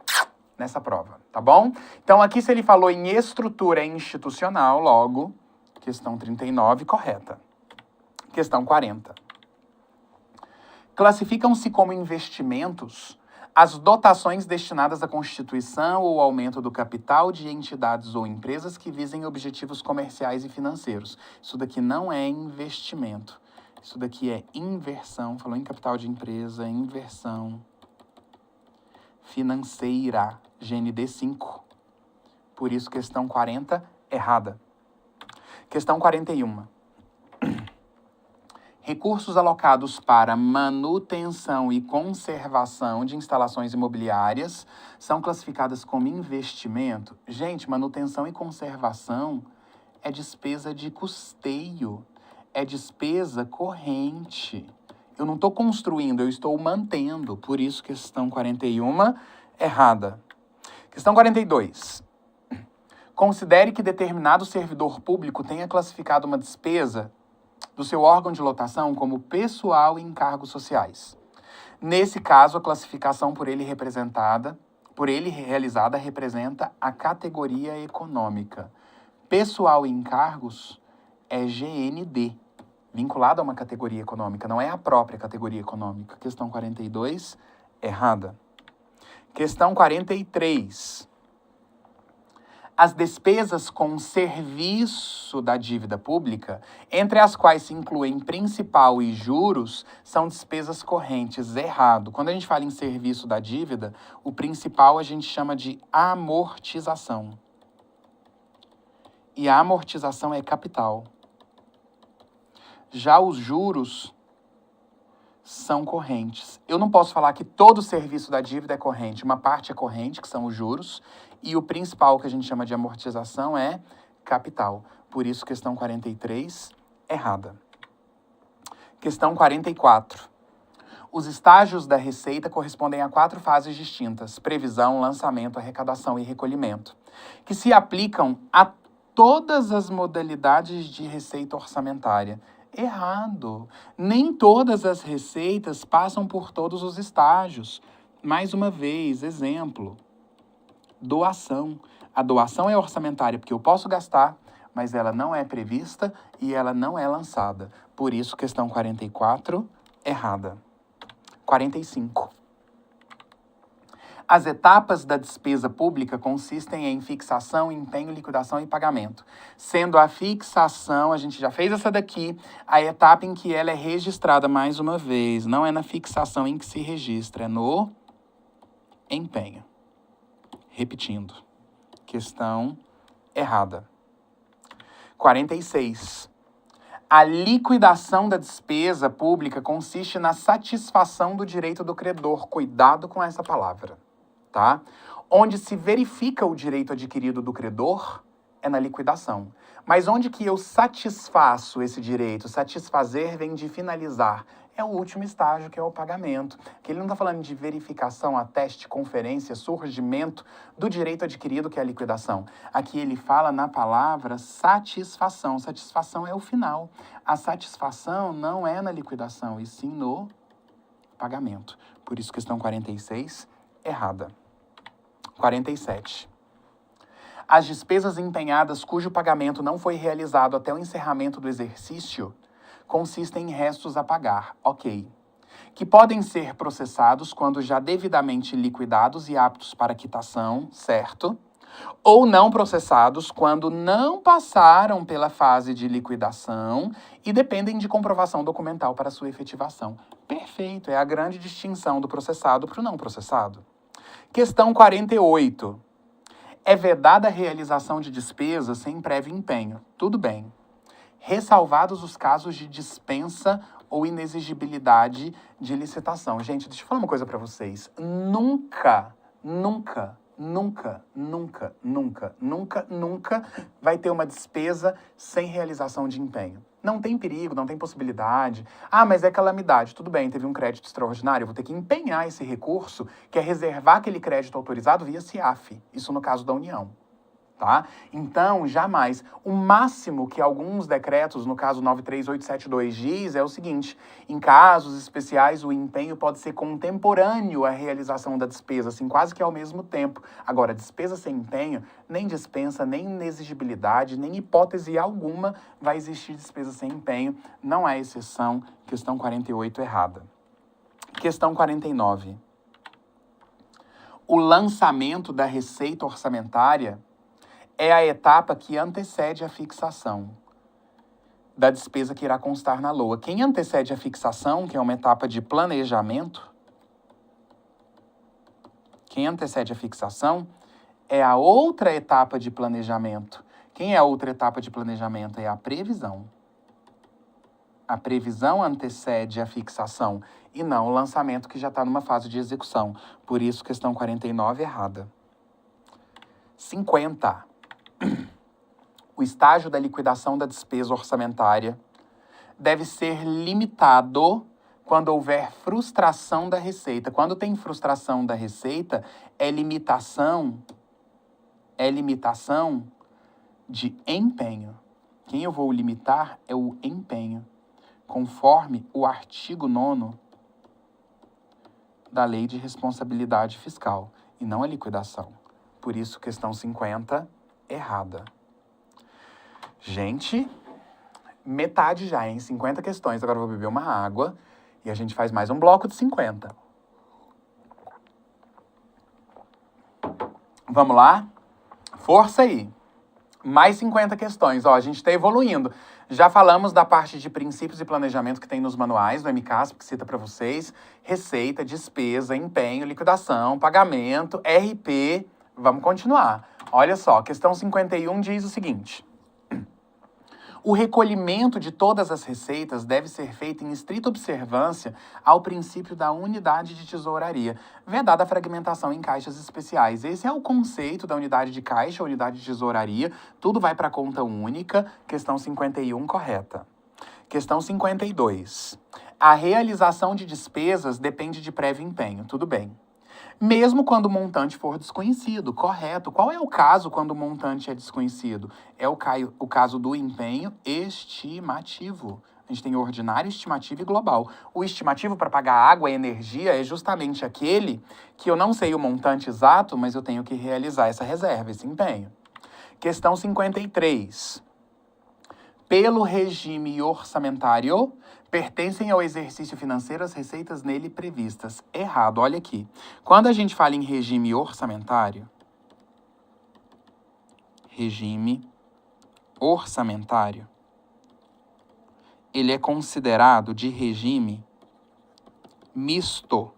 nessa prova, tá bom? Então aqui se ele falou em estrutura institucional, logo, questão 39, correta. Questão 40. Classificam-se como investimentos as dotações destinadas à constituição ou aumento do capital de entidades ou empresas que visem objetivos comerciais e financeiros. Isso daqui não é investimento. Isso daqui é inversão. Falou em capital de empresa, inversão financeira, GND 5. Por isso, questão 40, errada. Questão 41. Recursos alocados para manutenção e conservação de instalações imobiliárias são classificadas como investimento. Gente, manutenção e conservação é despesa de custeio, é despesa corrente. Eu não estou construindo, eu estou mantendo. Por isso, questão 41, errada. Questão 42. Considere que determinado servidor público tenha classificado uma despesa do seu órgão de lotação como pessoal e encargos sociais. Nesse caso, a classificação por ele realizada representa a categoria econômica. Pessoal e encargos é GND, vinculado a uma categoria econômica, não é a própria categoria econômica. Questão 42, errada. Questão 43. As despesas com serviço da dívida pública, entre as quais se incluem principal e juros, são despesas correntes. Errado. Quando a gente fala em serviço da dívida, o principal a gente chama de amortização. E a amortização é capital. Já os juros são correntes. Eu não posso falar que todo serviço da dívida é corrente. Uma parte é corrente, que são os juros, e o principal, que a gente chama de amortização, é capital. Por isso, questão 43, errada. Questão 44. Os estágios da receita correspondem a 4 fases distintas: previsão, lançamento, arrecadação e recolhimento, que se aplicam a todas as modalidades de receita orçamentária. Errado. Nem todas as receitas passam por todos os estágios. Mais uma vez, exemplo. Doação. A doação é orçamentária porque eu posso gastar, mas ela não é prevista e ela não é lançada. Por isso, questão 44, errada. 45. As etapas da despesa pública consistem em fixação, empenho, liquidação e pagamento. Sendo a fixação, a gente já fez essa daqui, a etapa em que ela é registrada mais uma vez. Não é na fixação em que se registra, é no empenho. Repetindo. Questão errada. 46. A liquidação da despesa pública consiste na satisfação do direito do credor. Cuidado com essa palavra, tá? Onde se verifica o direito adquirido do credor é na liquidação. Mas onde que eu satisfaço esse direito? Satisfazer vem de finalizar. É o último estágio, que é o pagamento. Que ele não está falando de verificação, ateste, conferência, surgimento do direito adquirido, que é a liquidação. Aqui ele fala na palavra satisfação. Satisfação é o final. A satisfação não é na liquidação, e sim no pagamento. Por isso, questão 46, errada. 47. As despesas empenhadas cujo pagamento não foi realizado até o encerramento do exercício consistem em restos a pagar, ok, que podem ser processados quando já devidamente liquidados e aptos para quitação, certo? Ou não processados quando não passaram pela fase de liquidação e dependem de comprovação documental para sua efetivação. Perfeito, é a grande distinção do processado para o não processado. Questão 48. É vedada a realização de despesas sem prévio empenho. Tudo bem. Ressalvados os casos de dispensa ou inexigibilidade de licitação. Gente, deixa eu falar uma coisa para vocês. Nunca vai ter uma despesa sem realização de empenho. Não tem perigo, não tem possibilidade. Ah, mas é calamidade. Tudo bem, teve um crédito extraordinário, eu vou ter que empenhar esse recurso, que é reservar aquele crédito autorizado via CIAF. Isso no caso da União. Tá? Então, jamais. O máximo que alguns decretos, no caso 93872, diz é o seguinte: em casos especiais, o empenho pode ser contemporâneo à realização da despesa, assim, quase que ao mesmo tempo. Agora, despesa sem empenho, nem dispensa, nem inexigibilidade, nem hipótese alguma vai existir despesa sem empenho. Não há exceção. Questão 48, errada. Questão 49. O lançamento da receita orçamentária é a etapa que antecede a fixação da despesa que irá constar na LOA. Quem antecede a fixação, que é uma etapa de planejamento, quem antecede a fixação é a outra etapa de planejamento. Quem é a outra etapa de planejamento? É a previsão. A previsão antecede a fixação e não o lançamento, que já está numa fase de execução. Por isso, questão 49, errada. 50. O estágio da liquidação da despesa orçamentária deve ser limitado quando houver frustração da receita. Quando tem frustração da receita, é limitação de empenho. Quem eu vou limitar é o empenho, conforme o artigo 9º da Lei de Responsabilidade Fiscal, e não a liquidação. Por isso, questão 50, errada. Gente, metade já, hein? 50 questões. Agora eu vou beber uma água e a gente faz mais um bloco de 50. Vamos lá? Força aí. Mais 50 questões. Ó, a gente está evoluindo. Já falamos da parte de princípios e planejamento que tem nos manuais do MCASP, que cita para vocês. Receita, despesa, empenho, liquidação, pagamento, RP. Vamos continuar. Olha só, questão 51 diz o seguinte: o recolhimento de todas as receitas deve ser feito em estrita observância ao princípio da unidade de tesouraria, vedada a fragmentação em caixas especiais. Esse é o conceito da unidade de caixa, unidade de tesouraria. Tudo vai para a conta única. Questão 51, correta. Questão 52. A realização de despesas depende de prévio empenho. Tudo bem. Mesmo quando o montante for desconhecido, correto. Qual é o caso quando o montante é desconhecido? É o caso do empenho estimativo. A gente tem ordinário, estimativo e global. O estimativo para pagar água e energia é justamente aquele que eu não sei o montante exato, mas eu tenho que realizar essa reserva, esse empenho. Questão 53. Pelo regime orçamentário, pertencem ao exercício financeiro as receitas nele previstas. Errado, olha aqui. Quando a gente fala em regime orçamentário, ele é considerado de regime misto,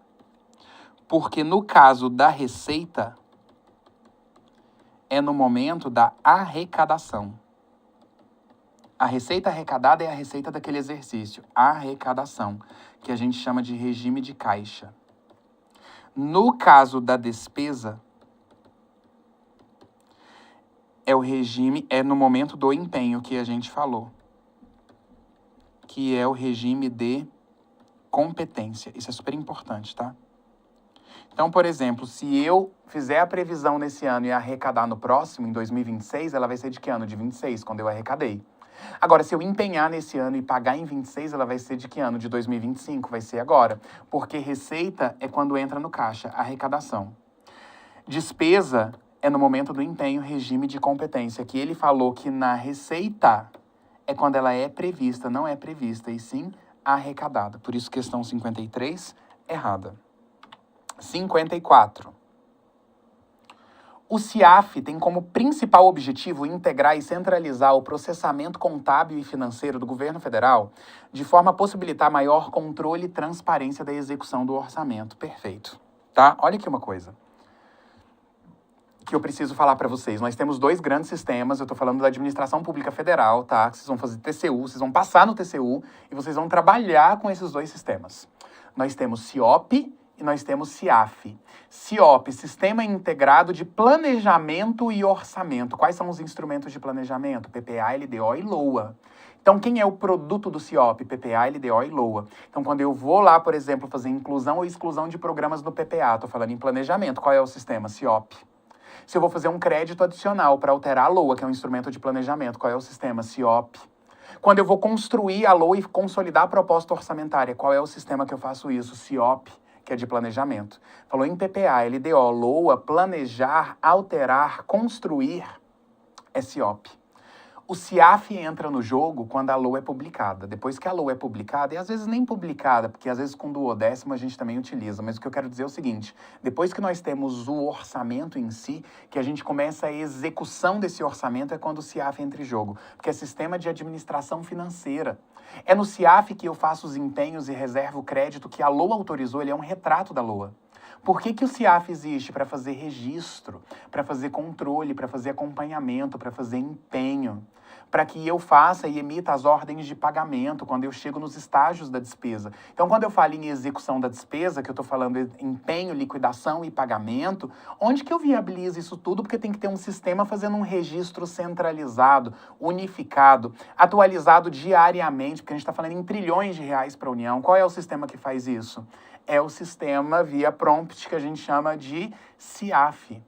porque no caso da receita, é no momento da arrecadação. A receita arrecadada é a receita daquele exercício, a arrecadação, que a gente chama de regime de caixa. No caso da despesa, é no momento do empenho que a gente falou, que é o regime de competência. Isso é super importante, tá? Então, por exemplo, se eu fizer a previsão nesse ano e arrecadar no próximo, em 2026, ela vai ser de que ano? De 26, quando eu arrecadei. Agora, se eu empenhar nesse ano e pagar em 26, ela vai ser de que ano? De 2025, vai ser agora. Porque receita é quando entra no caixa, arrecadação. Despesa é no momento do empenho, regime de competência, que ele falou que na receita é quando ela é prevista, não é prevista, e sim arrecadada. Por isso, questão 53, errada. 54. O CIAF tem como principal objetivo integrar e centralizar o processamento contábil e financeiro do governo federal, de forma a possibilitar maior controle e transparência da execução do orçamento. Perfeito. Tá? Olha aqui uma coisa que eu preciso falar para vocês. Nós temos dois grandes sistemas, eu estou falando da administração pública federal, tá? Vocês vão fazer TCU, vocês vão passar no TCU e vocês vão trabalhar com esses dois sistemas. Nós temos CIOP e nós temos CIAF. CIOP, Sistema Integrado de Planejamento e Orçamento. Quais são os instrumentos de planejamento? PPA, LDO e LOA. Então, quem é o produto do CIOP? PPA, LDO e LOA. Então, quando eu vou lá, por exemplo, fazer inclusão ou exclusão de programas no PPA, estou falando em planejamento, qual é o sistema? CIOP. Se eu vou fazer um crédito adicional para alterar a LOA, que é um instrumento de planejamento, qual é o sistema? CIOP. Quando eu vou construir a LOA e consolidar a proposta orçamentária, qual é o sistema que eu faço isso? CIOP, que é de planejamento. Falou em PPA, LDO, LOA, planejar, alterar, construir, é CIOP. O CIAF entra no jogo quando a LOA é publicada. Depois que a LOA é publicada, e às vezes nem publicada, porque às vezes com duodécimo a gente também utiliza, mas o que eu quero dizer é o seguinte, depois que nós temos o orçamento em si, que a gente começa a execução desse orçamento, é quando o CIAF entra em jogo, porque é sistema de administração financeira. É no CIAF que eu faço os empenhos e reservo o crédito que a LOA autorizou, ele é um retrato da LOA. Por que o CIAF existe? Para fazer registro, para fazer controle, para fazer acompanhamento, para fazer empenho, para que eu faça e emita as ordens de pagamento quando eu chego nos estágios da despesa. Então, quando eu falo em execução da despesa, que eu estou falando empenho, liquidação e pagamento, onde que eu viabilizo isso tudo? Porque tem que ter um sistema fazendo um registro centralizado, unificado, atualizado diariamente, porque a gente está falando em trilhões de reais para a União. Qual é o sistema que faz isso? É o sistema via prompt que a gente chama de CIAF.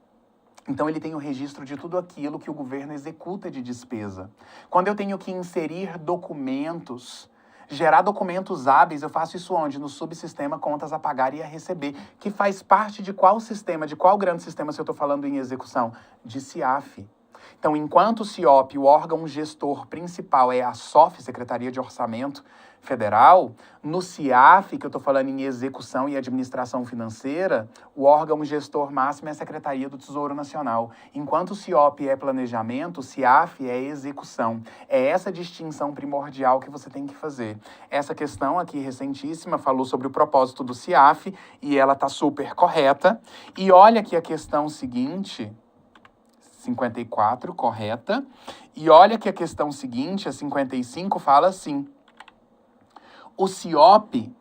Então, ele tem o registro de tudo aquilo que o governo executa de despesa. Quando eu tenho que inserir documentos, gerar documentos hábeis, eu faço isso onde? No subsistema contas a pagar e a receber, que faz parte de qual sistema, de qual grande sistema, se eu estou falando em execução? De CIAF. Então, enquanto o CIOP, o órgão gestor principal, é a SOF, Secretaria de Orçamento Federal, no CIAF, que eu estou falando em execução e administração financeira, o órgão gestor máximo é a Secretaria do Tesouro Nacional. Enquanto o CIOP é planejamento, o CIAF é execução. É essa distinção primordial que você tem que fazer. Essa questão aqui, recentíssima, falou sobre o propósito do CIAF e ela está super correta. E olha aqui a questão seguinte... 54, correta. E olha que a questão seguinte, a 55, fala assim. O CIOP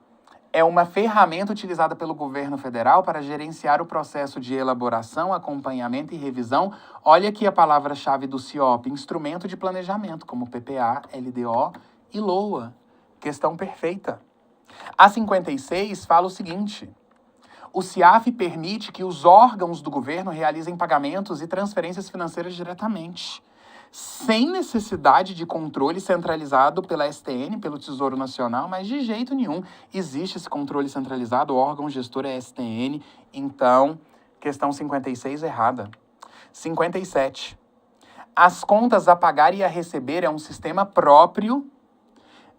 é uma ferramenta utilizada pelo governo federal para gerenciar o processo de elaboração, acompanhamento e revisão. Olha aqui a palavra-chave do CIOP, instrumento de planejamento, como PPA, LDO e LOA. Questão perfeita. A 56 fala o seguinte. O CIAF permite que os órgãos do governo realizem pagamentos e transferências financeiras diretamente, sem necessidade de controle centralizado pela STN, pelo Tesouro Nacional, mas de jeito nenhum existe esse controle centralizado, o órgão gestor é STN, então, questão 56 errada. 57. As contas a pagar e a receber é um sistema próprio,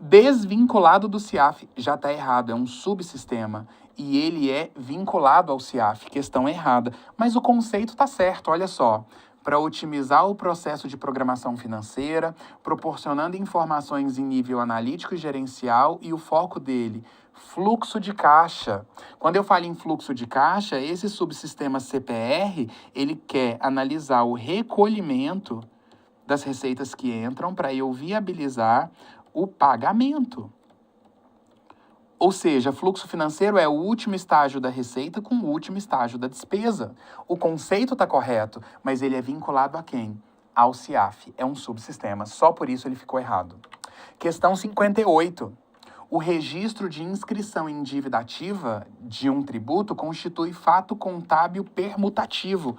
desvinculado do CIAF. Já está errado, é um subsistema. E ele é vinculado ao CIAF. Questão errada. Mas o conceito está certo, olha só. Para otimizar o processo de programação financeira, proporcionando informações em nível analítico e gerencial e o foco dele, fluxo de caixa. Quando eu falo em fluxo de caixa, esse subsistema CPR, ele quer analisar o recolhimento das receitas que entram para eu viabilizar o pagamento. Ou seja, fluxo financeiro é o último estágio da receita com o último estágio da despesa. O conceito está correto, mas ele é vinculado a quem? Ao CIAF. É um subsistema. Só por isso ele ficou errado. Questão 58. O registro de inscrição em dívida ativa de um tributo constitui fato contábil permutativo.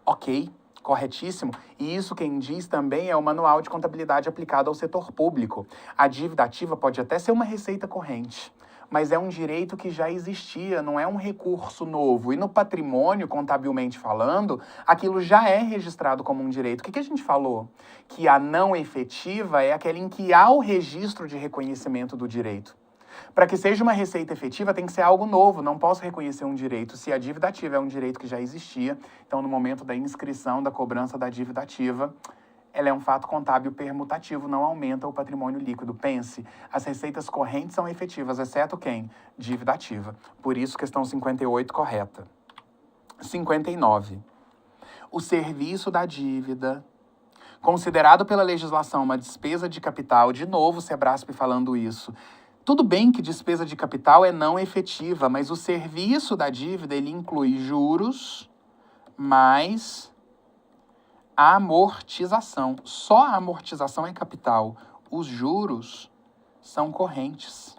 Ok, corretíssimo. E isso quem diz também é o Manual de Contabilidade aplicado ao setor público. A dívida ativa pode até ser uma receita corrente, mas é um direito que já existia, não é um recurso novo. E no patrimônio, contabilmente falando, aquilo já é registrado como um direito. O que a gente falou? Que a não efetiva é aquela em que há o registro de reconhecimento do direito. Para que seja uma receita efetiva, tem que ser algo novo. Não posso reconhecer um direito se a dívida ativa é um direito que já existia. Então, no momento da inscrição, da cobrança da dívida ativa, ela é um fato contábil permutativo, não aumenta o patrimônio líquido. Pense, as receitas correntes são efetivas, exceto quem? Dívida ativa. Por isso, questão 58 correta. 59. O serviço da dívida, considerado pela legislação uma despesa de capital, de novo, Sebrasp falando isso. Tudo bem que despesa de capital é não efetiva, mas o serviço da dívida, ele inclui juros mais a amortização. Só a amortização é capital. Os juros são correntes,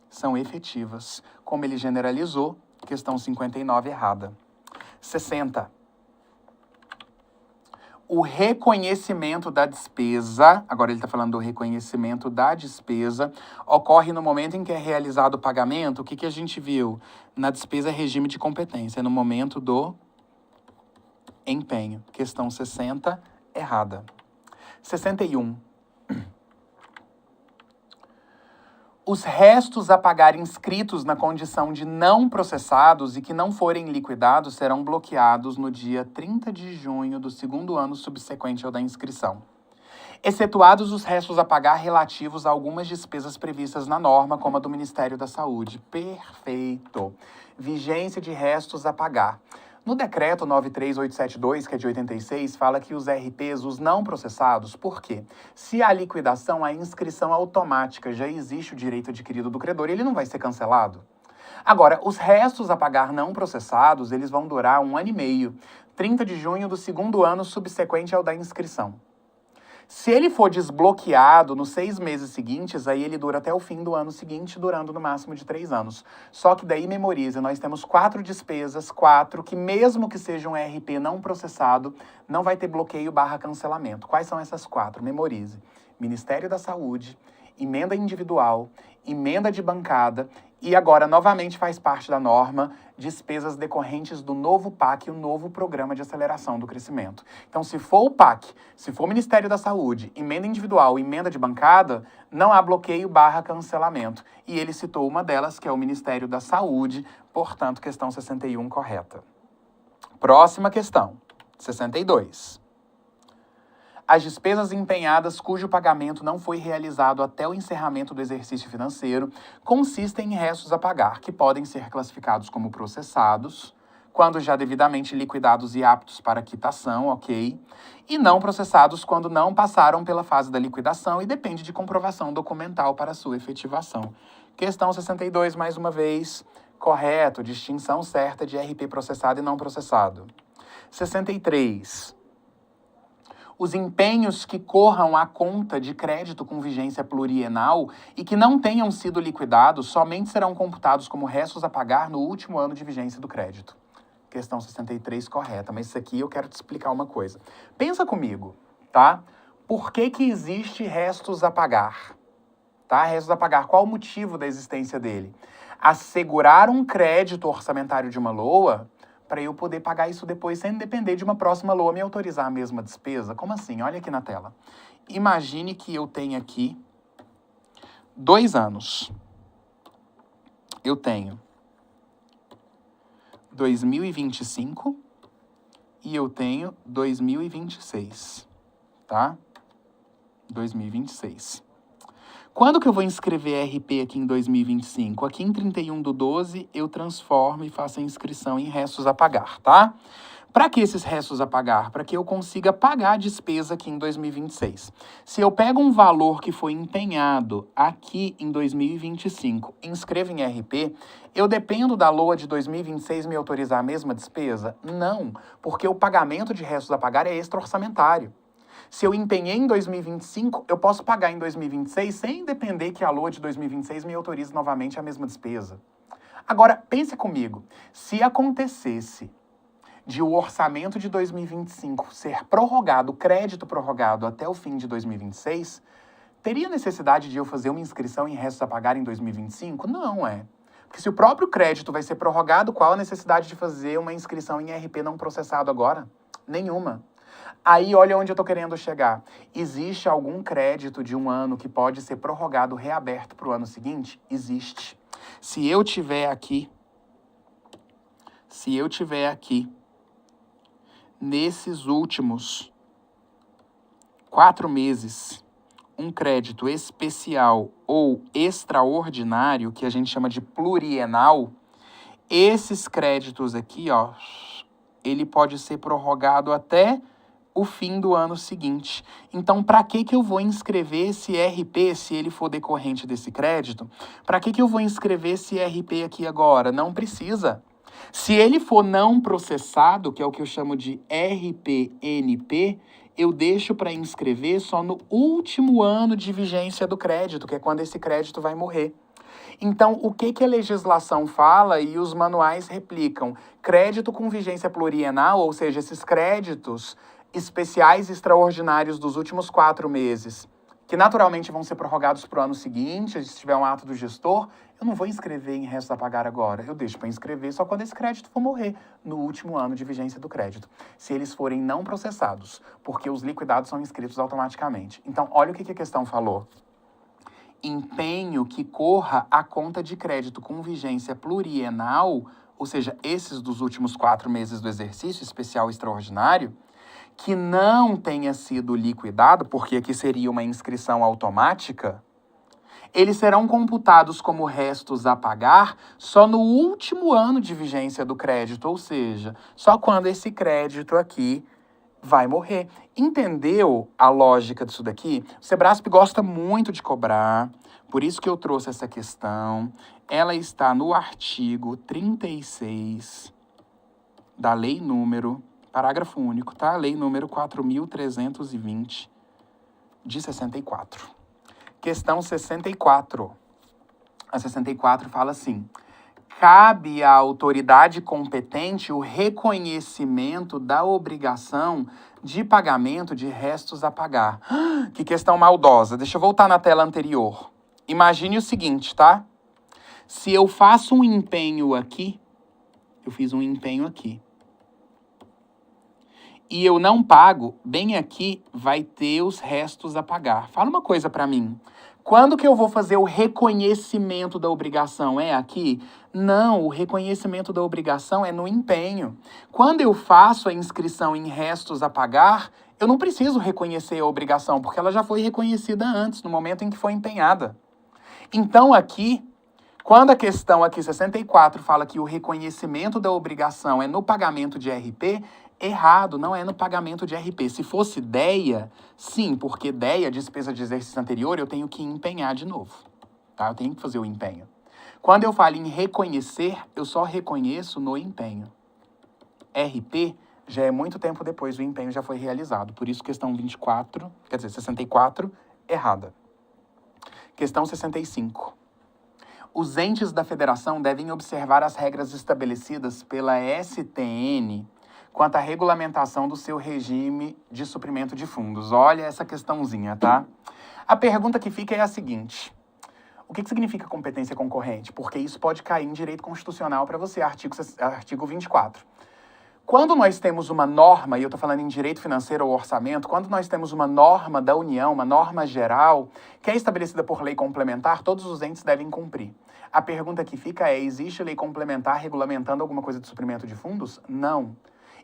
são efetivas. Como ele generalizou, questão 59 errada. 60. O reconhecimento da despesa, agora ele está falando do reconhecimento da despesa, ocorre no momento em que é realizado o pagamento. O que a gente viu? Na despesa regime de competência, no momento do empenho. Questão 60, errada. 61. Os restos a pagar inscritos na condição de não processados e que não forem liquidados serão bloqueados no dia 30 de junho do segundo ano subsequente ao da inscrição, excetuados os restos a pagar relativos a algumas despesas previstas na norma, como a do Ministério da Saúde. Perfeito. Vigência de restos a pagar. No decreto 93872, que é de 86, fala que os RPs, os não processados, por quê? Se há liquidação, a inscrição automática, já existe o direito adquirido do credor e ele não vai ser cancelado. Agora, os restos a pagar não processados, eles vão durar 1 ano e meio, 30 de junho do segundo ano subsequente ao da inscrição. Se ele for desbloqueado nos 6 meses seguintes, aí ele dura até o fim do ano seguinte, durando no máximo de 3 anos. Só que daí, memorize, nós temos 4 despesas, 4, que mesmo que seja um RP não processado, não vai ter bloqueio / cancelamento. Quais são essas 4? Memorize. Ministério da Saúde, emenda individual, emenda de bancada e agora, novamente, faz parte da norma, despesas decorrentes do novo PAC, o novo Programa de Aceleração do Crescimento. Então, se for o PAC, se for o Ministério da Saúde, emenda individual, emenda de bancada, não há bloqueio / cancelamento. E ele citou uma delas, que é o Ministério da Saúde, portanto, questão 61 correta. Próxima questão, 62. As despesas empenhadas cujo pagamento não foi realizado até o encerramento do exercício financeiro consistem em restos a pagar, que podem ser classificados como processados, quando já devidamente liquidados e aptos para quitação, ok? E não processados quando não passaram pela fase da liquidação e depende de comprovação documental para sua efetivação. Questão 62, mais uma vez, correto, distinção certa de RP processado e não processado. 63. Os empenhos que corram à conta de crédito com vigência plurienal e que não tenham sido liquidados somente serão computados como restos a pagar no último ano de vigência do crédito. Questão 63 correta, mas isso aqui eu quero te explicar uma coisa. Pensa comigo, tá? Por que existe restos a pagar? Tá? Restos a pagar, qual o motivo da existência dele? Assegurar um crédito orçamentário de uma LOA para eu poder pagar isso depois sem depender de uma próxima LOA me autorizar a mesma despesa. Como assim? Olha aqui na tela. Imagine que eu tenho aqui 2 anos. Eu tenho 2025 e eu tenho 2026, tá? 2026. Quando que eu vou inscrever RP aqui em 2025? Aqui em 31/12 eu transformo e faço a inscrição em restos a pagar, tá? Para que esses restos a pagar? Para que eu consiga pagar a despesa aqui em 2026. Se eu pego um valor que foi empenhado aqui em 2025 e inscrevo em RP, eu dependo da LOA de 2026 me autorizar a mesma despesa? Não, porque o pagamento de restos a pagar é extra-orçamentário. Se eu empenhei em 2025, eu posso pagar em 2026 sem depender que a LOA de 2026 me autorize novamente a mesma despesa. Agora, pense comigo, se acontecesse de o orçamento de 2025 ser prorrogado, crédito prorrogado até o fim de 2026, teria necessidade de eu fazer uma inscrição em restos a pagar em 2025? Não é. Porque se o próprio crédito vai ser prorrogado, qual a necessidade de fazer uma inscrição em RP não processado agora? Nenhuma. Aí, olha onde eu estou querendo chegar. Existe algum crédito de um ano que pode ser prorrogado, reaberto para o ano seguinte? Existe. Se eu tiver aqui, nesses últimos 4 meses, um crédito especial ou extraordinário, que a gente chama de plurienal, esses créditos aqui, ó, ele pode ser prorrogado até o fim do ano seguinte. Então, para que eu vou inscrever esse RP se ele for decorrente desse crédito? Para que eu vou inscrever esse RP aqui agora? Não precisa. Se ele for não processado, que é o que eu chamo de RPNP, eu deixo para inscrever só no último ano de vigência do crédito, que é quando esse crédito vai morrer. Então, o que a legislação fala e os manuais replicam? Crédito com vigência plurienal, ou seja, esses créditos especiais extraordinários dos últimos 4 meses, que naturalmente vão ser prorrogados para o ano seguinte, se tiver um ato do gestor, eu não vou inscrever em restos a pagar agora. Eu deixo para inscrever só quando esse crédito for morrer, no último ano de vigência do crédito. Se eles forem não processados, porque os liquidados são inscritos automaticamente. Então, olha o que a questão falou. Empenho que corra a conta de crédito com vigência plurienal, ou seja, esses dos últimos 4 meses do exercício especial extraordinário, que não tenha sido liquidado, porque aqui seria uma inscrição automática, eles serão computados como restos a pagar só no último ano de vigência do crédito, ou seja, só quando esse crédito aqui vai morrer. Entendeu a lógica disso daqui? O Sebrasp gosta muito de cobrar, por isso que eu trouxe essa questão. Ela está no artigo 36 da lei número, parágrafo único, tá? Lei número 4.320 de 64. Questão 64. A 64 fala assim: cabe à autoridade competente o reconhecimento da obrigação de pagamento de restos a pagar. Que questão maldosa. Deixa eu voltar na tela anterior. Imagine o seguinte, tá? Se eu faço um empenho aqui, eu fiz um empenho aqui, e eu não pago, bem aqui vai ter os restos a pagar. Fala uma coisa para mim. Quando que eu vou fazer o reconhecimento da obrigação? É aqui? Não, o reconhecimento da obrigação é no empenho. Quando eu faço a inscrição em restos a pagar, eu não preciso reconhecer a obrigação, porque ela já foi reconhecida antes, no momento em que foi empenhada. Então aqui, quando a questão aqui 64 fala que o reconhecimento da obrigação é no pagamento de RP, errado, não é no pagamento de RP. Se fosse DEA, sim, porque DEA, despesa de exercício anterior, eu tenho que empenhar de novo, tá? Eu tenho que fazer o empenho. Quando eu falo em reconhecer, eu só reconheço no empenho. RP já é muito tempo depois, o empenho já foi realizado. Por isso, questão 24, quer dizer, 64, errada. Questão 65. Os entes da federação devem observar as regras estabelecidas pela STN quanto à regulamentação do seu regime de suprimento de fundos. Olha essa questãozinha, tá? A pergunta que fica é a seguinte: o que significa competência concorrente? Porque isso pode cair em direito constitucional para você, artigo 24. Quando nós temos uma norma, e eu estou falando em direito financeiro ou orçamento, quando nós temos uma norma da União, uma norma geral, que é estabelecida por lei complementar, todos os entes devem cumprir. A pergunta que fica é: existe lei complementar regulamentando alguma coisa de suprimento de fundos? Não.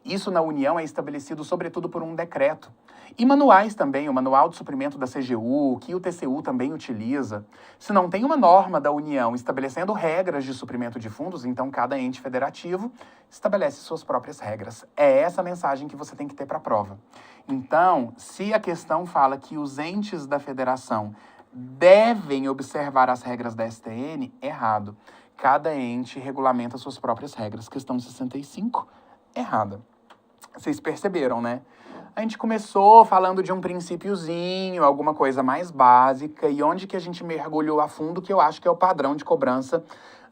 Isso na União é estabelecido sobretudo por um decreto. E manuais também, o Manual de Suprimento da CGU, que o TCU também utiliza. Se não tem uma norma da União estabelecendo regras de suprimento de fundos, então cada ente federativo estabelece suas próprias regras. É essa a mensagem que você tem que ter para a prova. Então, se a questão fala que os entes da federação devem observar as regras da STN, errado. Cada ente regulamenta suas próprias regras. Questão 65, errada. Vocês perceberam, né? A gente começou falando de um princípiozinho, alguma coisa mais básica, e onde que a gente mergulhou a fundo, que eu acho que é o padrão de cobrança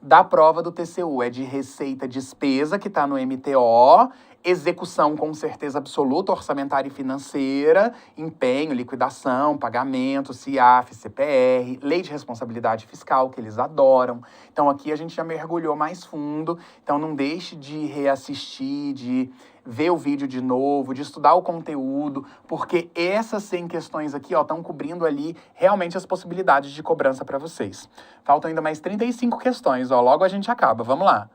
da prova do TCU. É de receita despesa, que está no MTO, execução com certeza absoluta, orçamentária e financeira, empenho, liquidação, pagamento, CIAF, CPR, lei de responsabilidade fiscal, que eles adoram. Então aqui a gente já mergulhou mais fundo, então não deixe de reassistir, de ver o vídeo de novo, de estudar o conteúdo, porque essas 100 questões aqui, ó, estão cobrindo ali realmente as possibilidades de cobrança para vocês. Faltam ainda mais 35 questões, ó, logo a gente acaba. Vamos lá.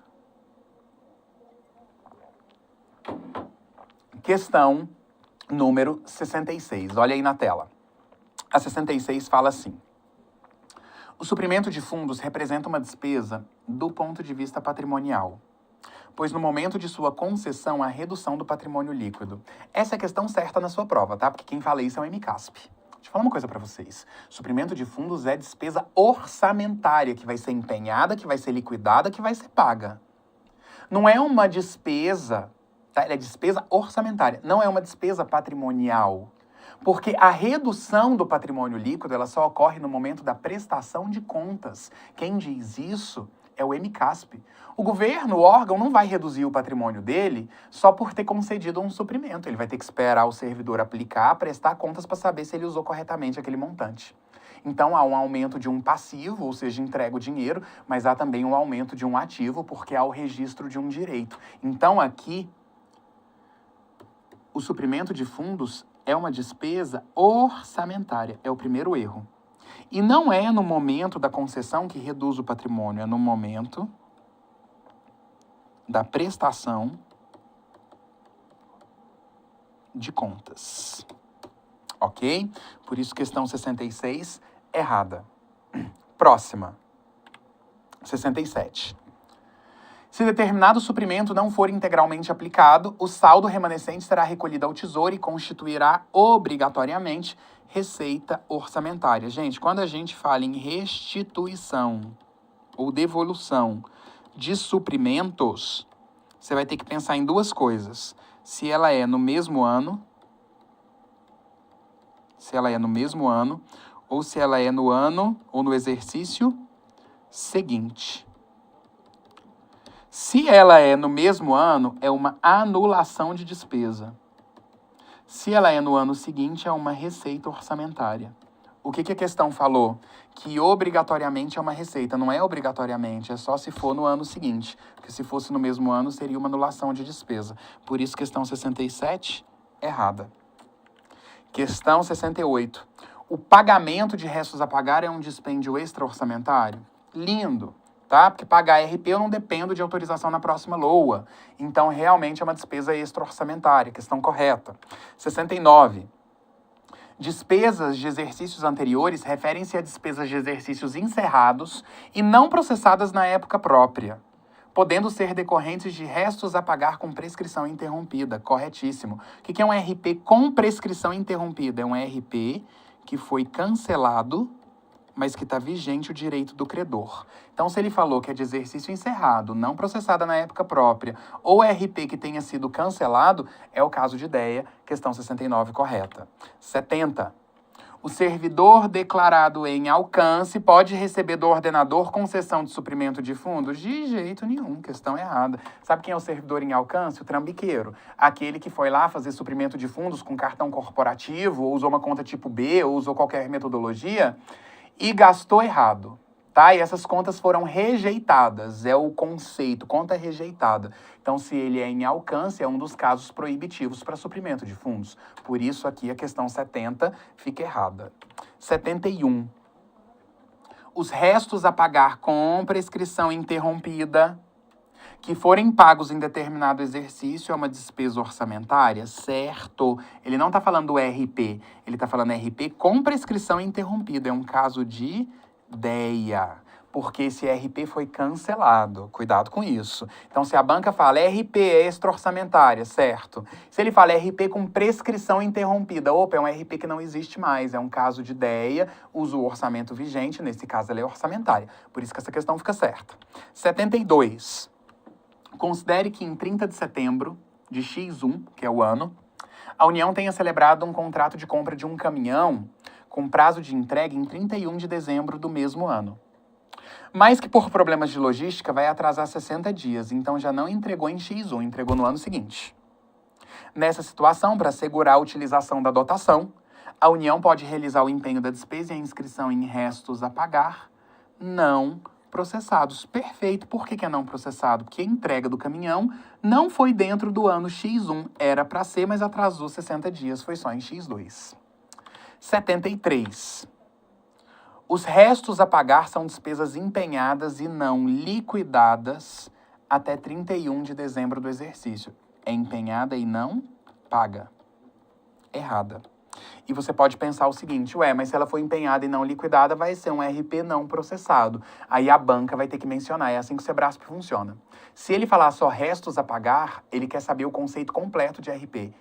Questão número 66. Olha aí na tela. A 66 fala assim: o suprimento de fundos representa uma despesa do ponto de vista patrimonial, pois no momento de sua concessão, a redução do patrimônio líquido. Essa é a questão certa na sua prova, tá? Porque quem fala isso é o MCASP. Deixa eu falar uma coisa para vocês. Suprimento de fundos é despesa orçamentária, que vai ser empenhada, que vai ser liquidada, que vai ser paga. Não é uma despesa, tá? É despesa orçamentária, não é uma despesa patrimonial. Porque a redução do patrimônio líquido, ela só ocorre no momento da prestação de contas. Quem diz isso é o MCASP. O governo, o órgão, não vai reduzir o patrimônio dele só por ter concedido um suprimento. Ele vai ter que esperar o servidor aplicar, prestar contas para saber se ele usou corretamente aquele montante. Então, há um aumento de um passivo, ou seja, entrega o dinheiro, mas há também um aumento de um ativo, porque há o registro de um direito. Então, aqui, o suprimento de fundos é uma despesa orçamentária. É o primeiro erro. E não é no momento da concessão que reduz o patrimônio, é no momento da prestação de contas. Ok? Por isso, questão 66, errada. Próxima. 67. Se determinado suprimento não for integralmente aplicado, o saldo remanescente será recolhido ao Tesouro e constituirá obrigatoriamente receita orçamentária. Gente, quando a gente fala em restituição ou devolução de suprimentos, você vai ter que pensar em duas coisas. Se ela é no mesmo ano, ou se ela é no ano ou no exercício seguinte. Se ela é no mesmo ano, é uma anulação de despesa. Se ela é no ano seguinte, é uma receita orçamentária. O que a questão falou? Que obrigatoriamente é uma receita. Não é obrigatoriamente, é só se for no ano seguinte. Porque se fosse no mesmo ano, seria uma anulação de despesa. Por isso, questão 67, errada. Questão 68. O pagamento de restos a pagar é um dispêndio extra-orçamentário? Lindo, tá? Porque pagar RP eu não dependo de autorização na próxima LOA. Então, realmente é uma despesa extra-orçamentária. Questão correta. 69. Despesas de exercícios anteriores referem-se a despesas de exercícios encerrados e não processadas na época própria, podendo ser decorrentes de restos a pagar com prescrição interrompida. Corretíssimo. O que é um RP com prescrição interrompida? É um RP que foi cancelado, mas que está vigente o direito do credor. Então, se ele falou que é de exercício encerrado, não processada na época própria, ou RP que tenha sido cancelado, é o caso de ideia, questão 69 correta. 70. O servidor declarado em alcance pode receber do ordenador concessão de suprimento de fundos? De jeito nenhum, questão errada. Sabe quem é o servidor em alcance? O trambiqueiro. Aquele que foi lá fazer suprimento de fundos com cartão corporativo, ou usou uma conta tipo B, ou usou qualquer metodologia, e gastou errado, tá? E essas contas foram rejeitadas, é o conceito, conta rejeitada. Então, se ele é em alcance, é um dos casos proibitivos para suprimento de fundos. Por isso, aqui a questão 70 fica errada. 71. Os restos a pagar com prescrição interrompida. que forem pagos em determinado exercício é uma despesa orçamentária? Certo. Ele não está falando RP, ele está falando RP com prescrição interrompida. É um caso de DEA, porque esse RP foi cancelado. Cuidado com isso. Então, se a banca fala RP extra-orçamentária, certo. Se ele fala RP com prescrição interrompida, opa, é um RP que não existe mais, é um caso de DEA, usa o orçamento vigente, nesse caso ela é orçamentária. Por isso que essa questão fica certa. 72. Considere que em 30 de setembro de X1, que é o ano, a União tenha celebrado um contrato de compra de um caminhão com prazo de entrega em 31 de dezembro do mesmo ano. Mas que por problemas de logística vai atrasar 60 dias, então já não entregou em X1, entregou no ano seguinte. Nessa situação, para assegurar a utilização da dotação, a União pode realizar o empenho da despesa e a inscrição em restos a pagar não processados. Perfeito. Por que é não processado? Porque a entrega do caminhão não foi dentro do ano X1. Era para ser, mas atrasou 60 dias, foi só em X2. 73. Os restos a pagar são despesas empenhadas e não liquidadas até 31 de dezembro do exercício. É empenhada e não paga. Errada. E você pode pensar o seguinte, mas se ela for empenhada e não liquidada, vai ser um RP não processado. Aí a banca vai ter que mencionar, é assim que o Sebrasp funciona. Se ele falar só restos a pagar, ele quer saber o conceito completo de RP.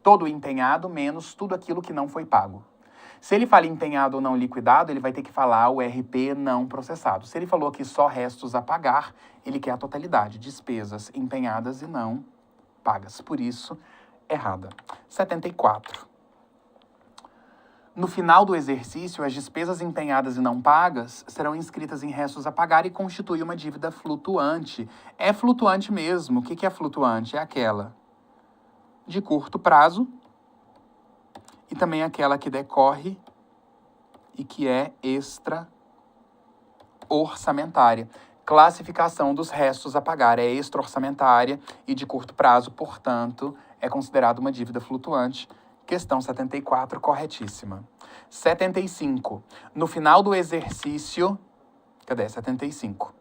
Todo empenhado menos tudo aquilo que não foi pago. Se ele fala empenhado ou não liquidado, ele vai ter que falar o RP não processado. Se ele falou aqui só restos a pagar, ele quer a totalidade, despesas empenhadas e não pagas. Por isso, errada. 74. No final do exercício, as despesas empenhadas e não pagas serão inscritas em restos a pagar e constituem uma dívida flutuante. É flutuante mesmo. O que é flutuante? É aquela de curto prazo e também aquela que decorre e que é extra-orçamentária. Classificação dos restos a pagar é extra-orçamentária e de curto prazo, portanto, é considerado uma dívida flutuante. Questão 74, corretíssima. 75. No final do exercício... Cadê? 75.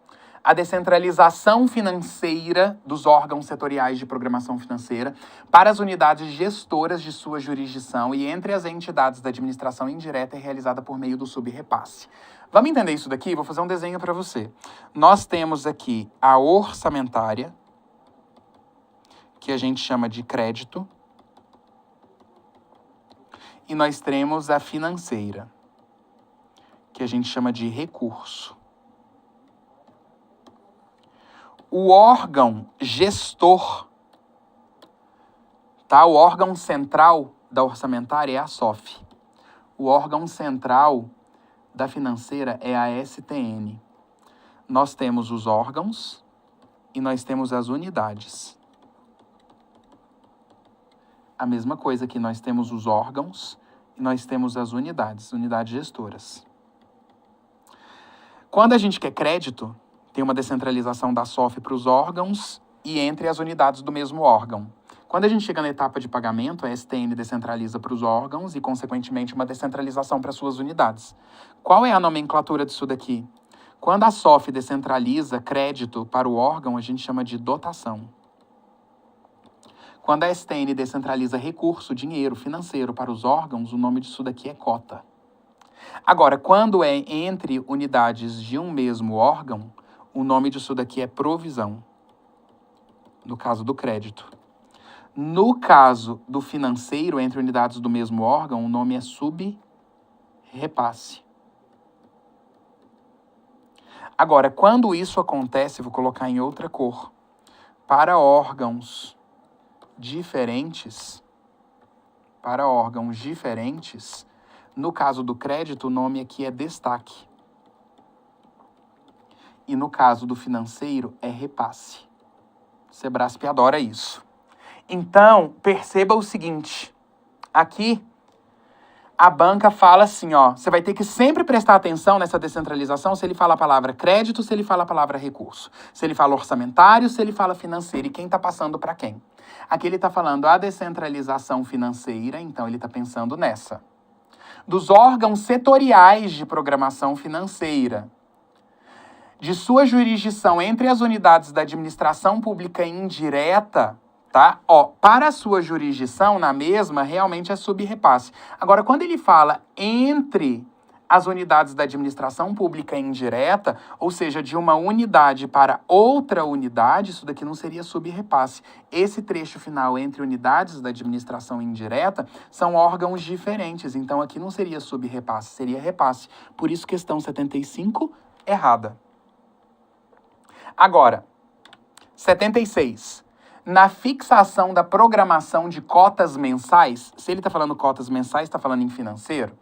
A descentralização financeira dos órgãos setoriais de programação financeira para as unidades gestoras de sua jurisdição e entre as entidades da administração indireta é realizada por meio do subrepasse. Vamos entender isso daqui? Vou fazer um desenho para você. Nós temos aqui a orçamentária, que a gente chama de crédito, e nós temos a financeira, que a gente chama de recurso. O órgão gestor, tá? O órgão central da orçamentária é a SOF. O órgão central da financeira é a STN. Nós temos os órgãos e nós temos as unidades. A mesma coisa que nós temos os órgãos e nós temos as unidades gestoras. Quando a gente quer crédito, tem uma descentralização da SOF para os órgãos e entre as unidades do mesmo órgão. Quando a gente chega na etapa de pagamento, a STN descentraliza para os órgãos e, consequentemente, uma descentralização para suas unidades. Qual é a nomenclatura disso daqui? Quando a SOF descentraliza crédito para o órgão, a gente chama de dotação. Quando a STN descentraliza recurso, dinheiro, financeiro para os órgãos, o nome disso daqui é cota. Agora, quando é entre unidades de um mesmo órgão, o nome disso daqui é provisão, no caso do crédito. No caso do financeiro, entre unidades do mesmo órgão, o nome é subrepasse. Agora, quando isso acontece, vou colocar em outra cor, para órgãos diferentes, no caso do crédito, o nome aqui é destaque. E no caso do financeiro, é repasse. Sebrasp adora isso. Então, perceba o seguinte. Aqui, a banca fala assim, você vai ter que sempre prestar atenção nessa descentralização se ele fala a palavra crédito, se ele fala a palavra recurso. Se ele fala orçamentário, se ele fala financeiro. E quem está passando para quem? Aqui ele está falando a descentralização financeira, então ele está pensando nessa. Dos órgãos setoriais de programação financeira. de sua jurisdição entre as unidades da administração pública indireta, tá? Ó, para a sua jurisdição, na mesma, realmente é subrepasse. Agora, quando ele fala entre as unidades da administração pública indireta, ou seja, de uma unidade para outra unidade, isso daqui não seria subrepasse. Esse trecho final entre unidades da administração indireta são órgãos diferentes, então aqui não seria subrepasse, seria repasse. Por isso, questão 75, errada. Agora, 76. Na fixação da programação de cotas mensais, se ele está falando cotas mensais, está falando em financeiro,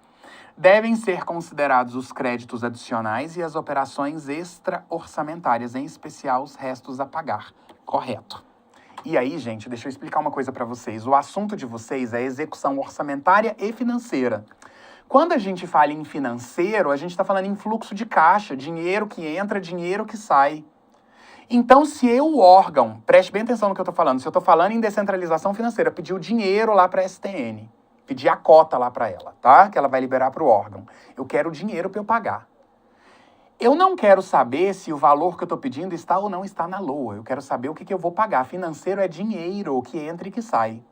devem ser considerados os créditos adicionais e as operações extra-orçamentárias, em especial os restos a pagar. Correto. E aí, gente, deixa eu explicar uma coisa para vocês. O assunto de vocês é execução orçamentária e financeira. Quando a gente fala em financeiro, a gente está falando em fluxo de caixa, dinheiro que entra, dinheiro que sai. Então, se o órgão, preste bem atenção no que eu estou falando, se eu estou falando em descentralização financeira, pedir o dinheiro lá para a STN, pedir a cota lá para ela, tá? Que ela vai liberar para o órgão. Eu quero o dinheiro para eu pagar. Eu não quero saber se o valor que eu estou pedindo está ou não está na LOA. Eu quero saber o que eu vou pagar. Financeiro é dinheiro que entra e que sai.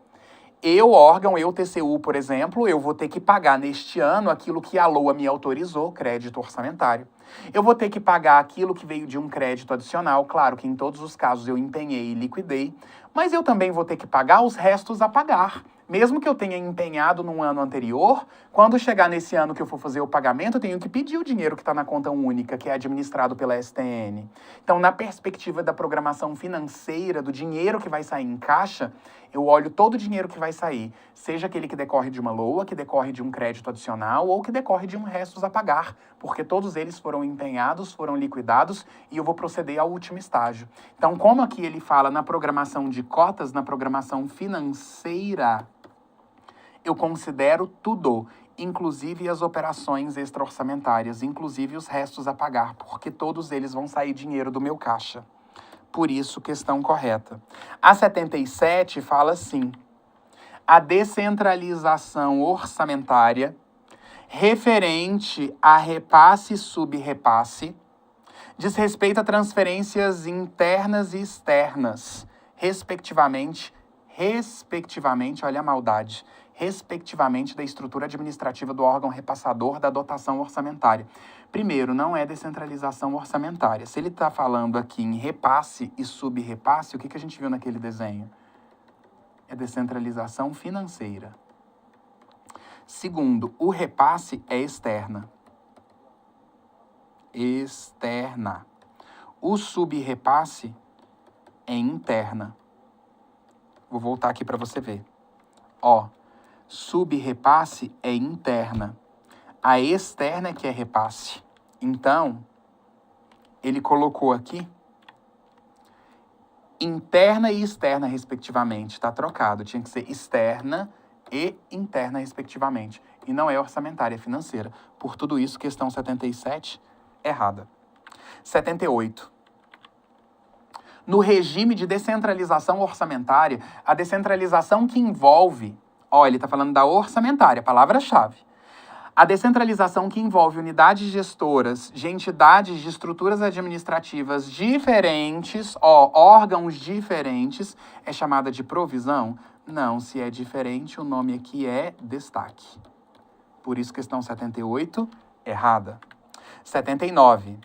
Eu, órgão, eu, TCU, por exemplo, eu vou ter que pagar neste ano aquilo que a LOA me autorizou, crédito orçamentário. Eu vou ter que pagar aquilo que veio de um crédito adicional, claro que em todos os casos eu empenhei e liquidei, mas eu também vou ter que pagar os restos a pagar. Mesmo que eu tenha empenhado num ano anterior, quando chegar nesse ano que eu for fazer o pagamento, eu tenho que pedir o dinheiro que está na conta única, que é administrado pela STN. Então, na perspectiva da programação financeira, do dinheiro que vai sair em caixa, eu olho todo o dinheiro que vai sair, seja aquele que decorre de uma LOA, que decorre de um crédito adicional ou que decorre de um restos a pagar, porque todos eles foram empenhados, foram liquidados e eu vou proceder ao último estágio. Então, como aqui ele fala na programação de cotas, na programação financeira, eu considero tudo, inclusive as operações extra-orçamentárias, inclusive os restos a pagar, porque todos eles vão sair dinheiro do meu caixa. Por isso, questão correta. A 77 fala assim: a descentralização orçamentária referente a repasse e subrepasse diz respeito a transferências internas e externas, respectivamente, olha a maldade, respectivamente da estrutura administrativa do órgão repassador da dotação orçamentária. Primeiro, não é descentralização orçamentária. Se ele está falando aqui em repasse e subrepasse, o que a gente viu naquele desenho? É descentralização financeira. Segundo, o repasse é externa. Externa. O subrepasse é interna. Vou voltar aqui para você ver. Ó, subrepasse é interna. A externa é que é repasse. Então, ele colocou aqui interna e externa, respectivamente. Está trocado. Tinha que ser externa e interna, respectivamente. E não é orçamentária, é financeira. Por tudo isso, questão 77, errada. 78. No regime de descentralização orçamentária, a descentralização que envolve... Ó, ele está falando da orçamentária, palavra-chave. A descentralização que envolve unidades gestoras de entidades de estruturas administrativas diferentes, ó, órgãos diferentes, é chamada de provisão? Não, se é diferente, o nome aqui é destaque. Por isso, questão 78, errada. 79.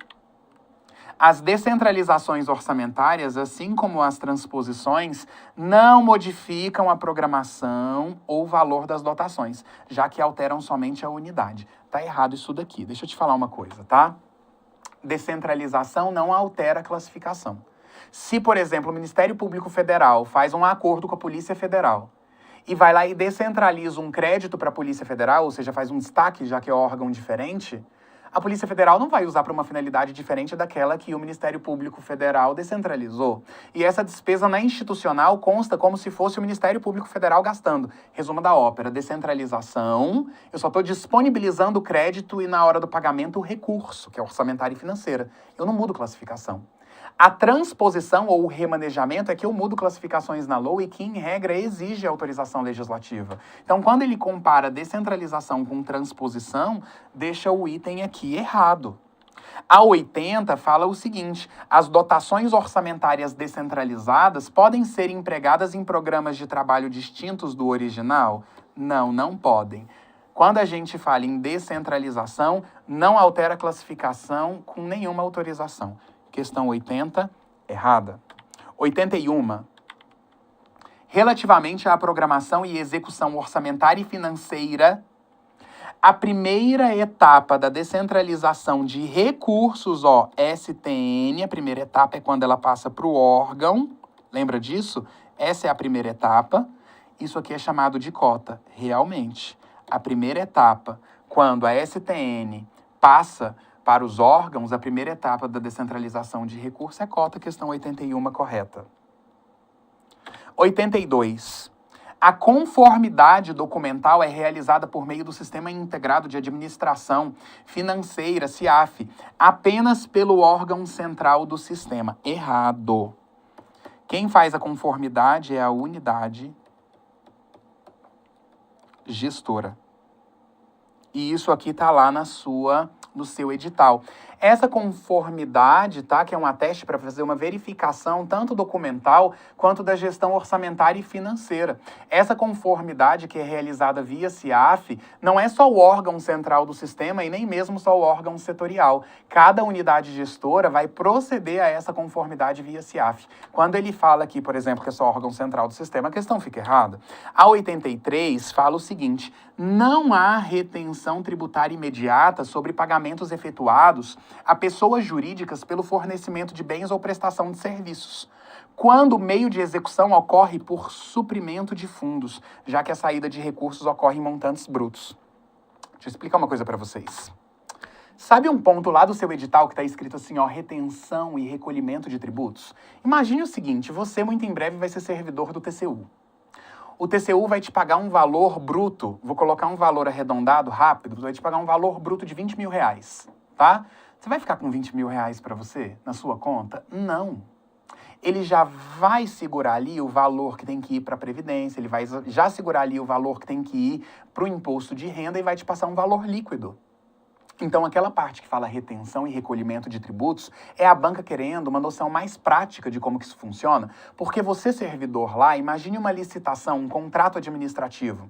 As descentralizações orçamentárias, assim como as transposições, não modificam a programação ou valor das dotações, já que alteram somente a unidade. Tá errado isso daqui. Deixa eu te falar uma coisa, tá? Descentralização não altera a classificação. Se, por exemplo, o Ministério Público Federal faz um acordo com a Polícia Federal e vai lá e descentraliza um crédito para a Polícia Federal, ou seja, faz um destaque, já que é órgão diferente, a Polícia Federal não vai usar para uma finalidade diferente daquela que o Ministério Público Federal descentralizou. E essa despesa na institucional consta como se fosse o Ministério Público Federal gastando. Resumo da ópera: descentralização, eu só estou disponibilizando o crédito e na hora do pagamento o recurso, que é orçamentária e financeira. Eu não mudo classificação. A transposição ou o remanejamento é que eu mudo classificações na LOA e que, em regra, exige autorização legislativa. Então, quando ele compara descentralização com transposição, deixa o item aqui errado. A 80 fala o seguinte: as dotações orçamentárias descentralizadas podem ser empregadas em programas de trabalho distintos do original? Não, não podem. Quando a gente fala em descentralização, não altera a classificação com nenhuma autorização. Questão 80, errada. 81. Relativamente à programação e execução orçamentária e financeira, a primeira etapa da descentralização de recursos, STN, a primeira etapa é quando ela passa para o órgão, lembra disso? Essa é a primeira etapa, isso aqui é chamado de cota, realmente. A primeira etapa, quando a STN passa para os órgãos, a primeira etapa da descentralização de recursos é cota, questão 81 correta. 82. A conformidade documental é realizada por meio do Sistema Integrado de Administração Financeira, SIAF, apenas pelo órgão central do sistema. Errado. Quem faz a conformidade é a unidade gestora. E isso aqui está lá no seu edital. Essa conformidade, tá, que é um ateste para fazer uma verificação tanto documental quanto da gestão orçamentária e financeira. Essa conformidade que é realizada via SIAF não é só o órgão central do sistema e nem mesmo só o órgão setorial. Cada unidade gestora vai proceder a essa conformidade via SIAF. Quando ele fala aqui, por exemplo, que é só órgão central do sistema, a questão fica errada. A 83 fala o seguinte: não há retenção tributária imediata sobre pagamentos efetuados a pessoas jurídicas pelo fornecimento de bens ou prestação de serviços, quando o meio de execução ocorre por suprimento de fundos, já que a saída de recursos ocorre em montantes brutos. Deixa eu explicar uma coisa para vocês. Sabe um ponto lá do seu edital que está escrito assim, retenção e recolhimento de tributos? Imagine o seguinte: você muito em breve vai ser servidor do TCU. O TCU vai te pagar um valor bruto, vou colocar um valor arredondado rápido, vai te pagar um valor bruto de 20 mil reais, tá? Você vai ficar com 20 mil reais para você, na sua conta? Não. Ele já vai segurar ali o valor que tem que ir para a Previdência, ele vai já segurar ali o valor que tem que ir para o imposto de renda e vai te passar um valor líquido. Então, aquela parte que fala retenção e recolhimento de tributos é a banca querendo uma noção mais prática de como que isso funciona, porque você, servidor lá, imagine uma licitação, um contrato administrativo.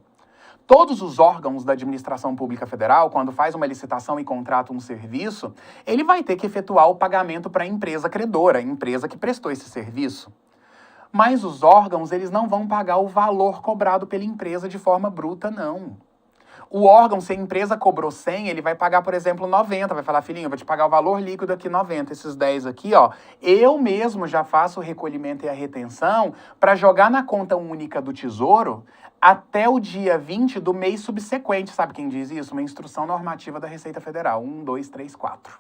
Todos os órgãos da administração pública federal, quando faz uma licitação e contrata um serviço, ele vai ter que efetuar o pagamento para a empresa credora, a empresa que prestou esse serviço. Mas os órgãos, eles não vão pagar o valor cobrado pela empresa de forma bruta, não. O órgão, se a empresa cobrou 100, ele vai pagar, por exemplo, 90. Vai falar: filhinho, eu vou te pagar o valor líquido aqui 90. Esses 10 aqui, eu mesmo já faço o recolhimento e a retenção para jogar na conta única do Tesouro até o dia 20 do mês subsequente. Sabe quem diz isso? Uma instrução normativa da Receita Federal. 1, 2, 3, 4.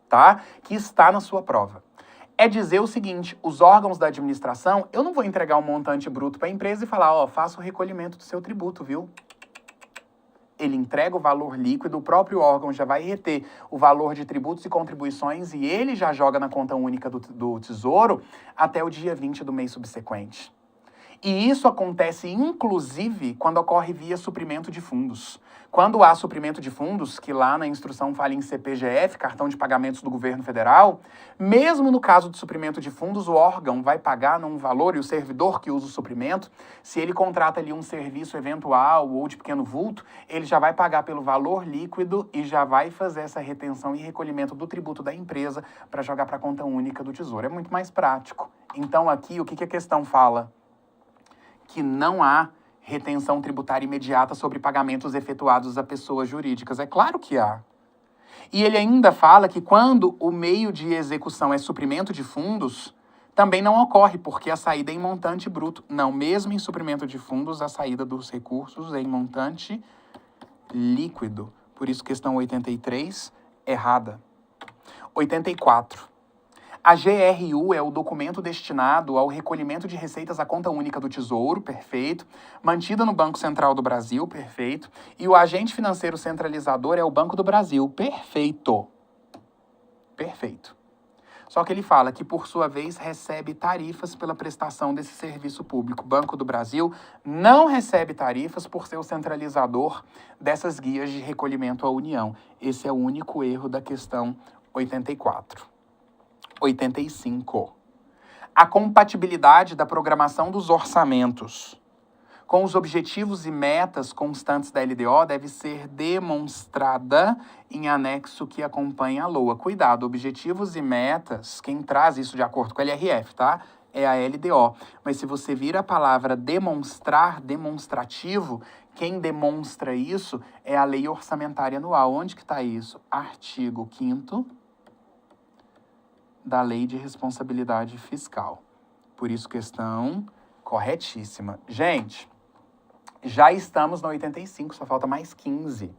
Tá? Que está na sua prova. É dizer o seguinte: os órgãos da administração, eu não vou entregar um montante bruto para a empresa e falar: faça o recolhimento do seu tributo, viu? Ele entrega o valor líquido, o próprio órgão já vai reter o valor de tributos e contribuições e ele já joga na conta única do Tesouro até o dia 20 do mês subsequente. E isso acontece, inclusive, quando ocorre via suprimento de fundos. Quando há suprimento de fundos, que lá na instrução fala em CPGF, Cartão de Pagamentos do Governo Federal, mesmo no caso de suprimento de fundos, o órgão vai pagar num valor, e o servidor que usa o suprimento, se ele contrata ali um serviço eventual ou de pequeno vulto, ele já vai pagar pelo valor líquido e já vai fazer essa retenção e recolhimento do tributo da empresa para jogar para a conta única do Tesouro. É muito mais prático. Então aqui, o que a questão fala? Que não há retenção tributária imediata sobre pagamentos efetuados a pessoas jurídicas. É claro que há. E ele ainda fala que quando o meio de execução é suprimento de fundos, também não ocorre, porque a saída é em montante bruto. Não, mesmo em suprimento de fundos, a saída dos recursos é em montante líquido. Por isso, questão 83, errada. 84. A GRU é o documento destinado ao recolhimento de receitas à conta única do Tesouro, perfeito, mantida no Banco Central do Brasil, perfeito, e o agente financeiro centralizador é o Banco do Brasil, perfeito. Perfeito. Só que ele fala que, por sua vez, recebe tarifas pela prestação desse serviço público. O Banco do Brasil não recebe tarifas por ser o centralizador dessas guias de recolhimento à União. Esse é o único erro da questão 84. 85. A compatibilidade da programação dos orçamentos com os objetivos e metas constantes da LDO deve ser demonstrada em anexo que acompanha a LOA. Cuidado, objetivos e metas, quem traz isso de acordo com a LRF, tá? É a LDO. Mas se você vira a palavra demonstrar, demonstrativo, quem demonstra isso é a Lei Orçamentária Anual. Onde que está isso? Artigo 5º da Lei de Responsabilidade Fiscal. Por isso, questão corretíssima. Gente, já estamos no 85, só falta mais 15.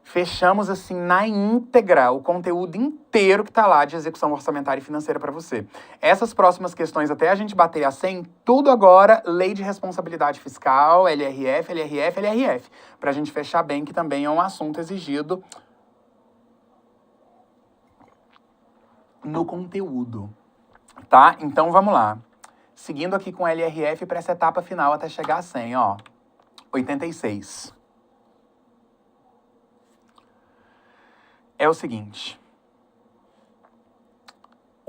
Fechamos, assim, na íntegra, o conteúdo inteiro que tá lá de execução orçamentária e financeira para você. Essas próximas questões, até a gente bater a 100, tudo agora, Lei de Responsabilidade Fiscal, LRF, LRF, LRF. Pra gente fechar bem, que também é um assunto exigido no conteúdo, tá? Então, vamos lá. Seguindo aqui com LRF para essa etapa final até chegar a 100, ó. 86. É o seguinte.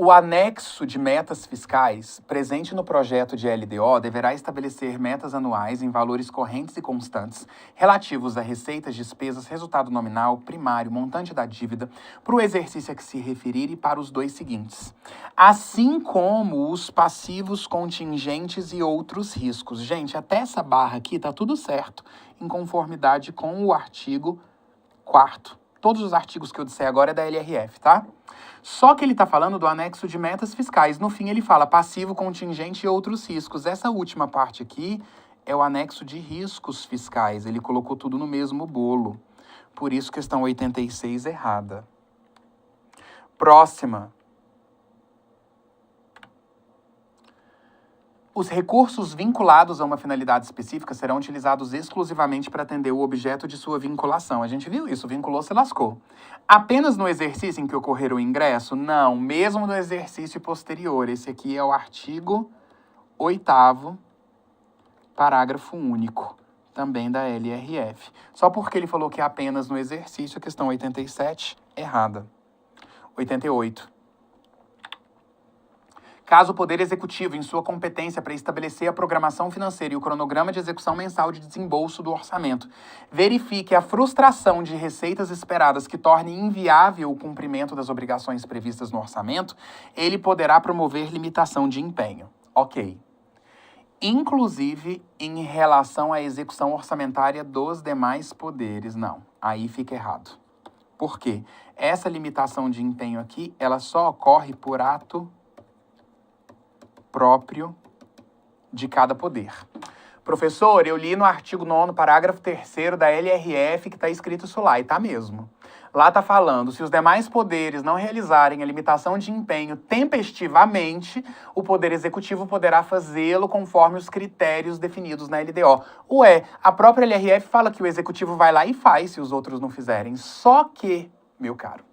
O anexo de metas fiscais presente no projeto de LDO deverá estabelecer metas anuais em valores correntes e constantes relativos a receitas, despesas, resultado nominal, primário, montante da dívida, para o exercício a que se referir e para os dois seguintes, assim como os passivos contingentes e outros riscos. Gente, até essa barra aqui tá tudo certo, em conformidade com o artigo 4º. Todos os artigos que eu disser agora é da LRF, tá? Só que ele tá falando do anexo de metas fiscais. No fim, ele fala passivo, contingente e outros riscos. Essa última parte aqui é o anexo de riscos fiscais. Ele colocou tudo no mesmo bolo. Por isso, questão 86 errada. Próxima. Os recursos vinculados a uma finalidade específica serão utilizados exclusivamente para atender o objeto de sua vinculação. A gente viu isso, vinculou, se lascou. Apenas no exercício em que ocorrer o ingresso? Não, mesmo no exercício posterior. Esse aqui é o artigo 8º, parágrafo único, também da LRF. Só porque ele falou que é apenas no exercício, a questão 87, errada. 88. Caso o Poder Executivo, em sua competência para estabelecer a programação financeira e o cronograma de execução mensal de desembolso do orçamento, verifique a frustração de receitas esperadas que torne inviável o cumprimento das obrigações previstas no orçamento, ele poderá promover limitação de empenho. Ok. Inclusive em relação à execução orçamentária dos demais poderes. Não, aí fica errado. Por quê? Essa limitação de empenho aqui, ela só ocorre por ato próprio de cada poder. Professor, eu li no artigo 9º, parágrafo 3º da LRF que está escrito isso lá, e tá mesmo. Lá tá falando, se os demais poderes não realizarem a limitação de empenho tempestivamente, o Poder Executivo poderá fazê-lo conforme os critérios definidos na LDO. Ué, a própria LRF fala que o Executivo vai lá e faz se os outros não fizerem. Só que, meu caro,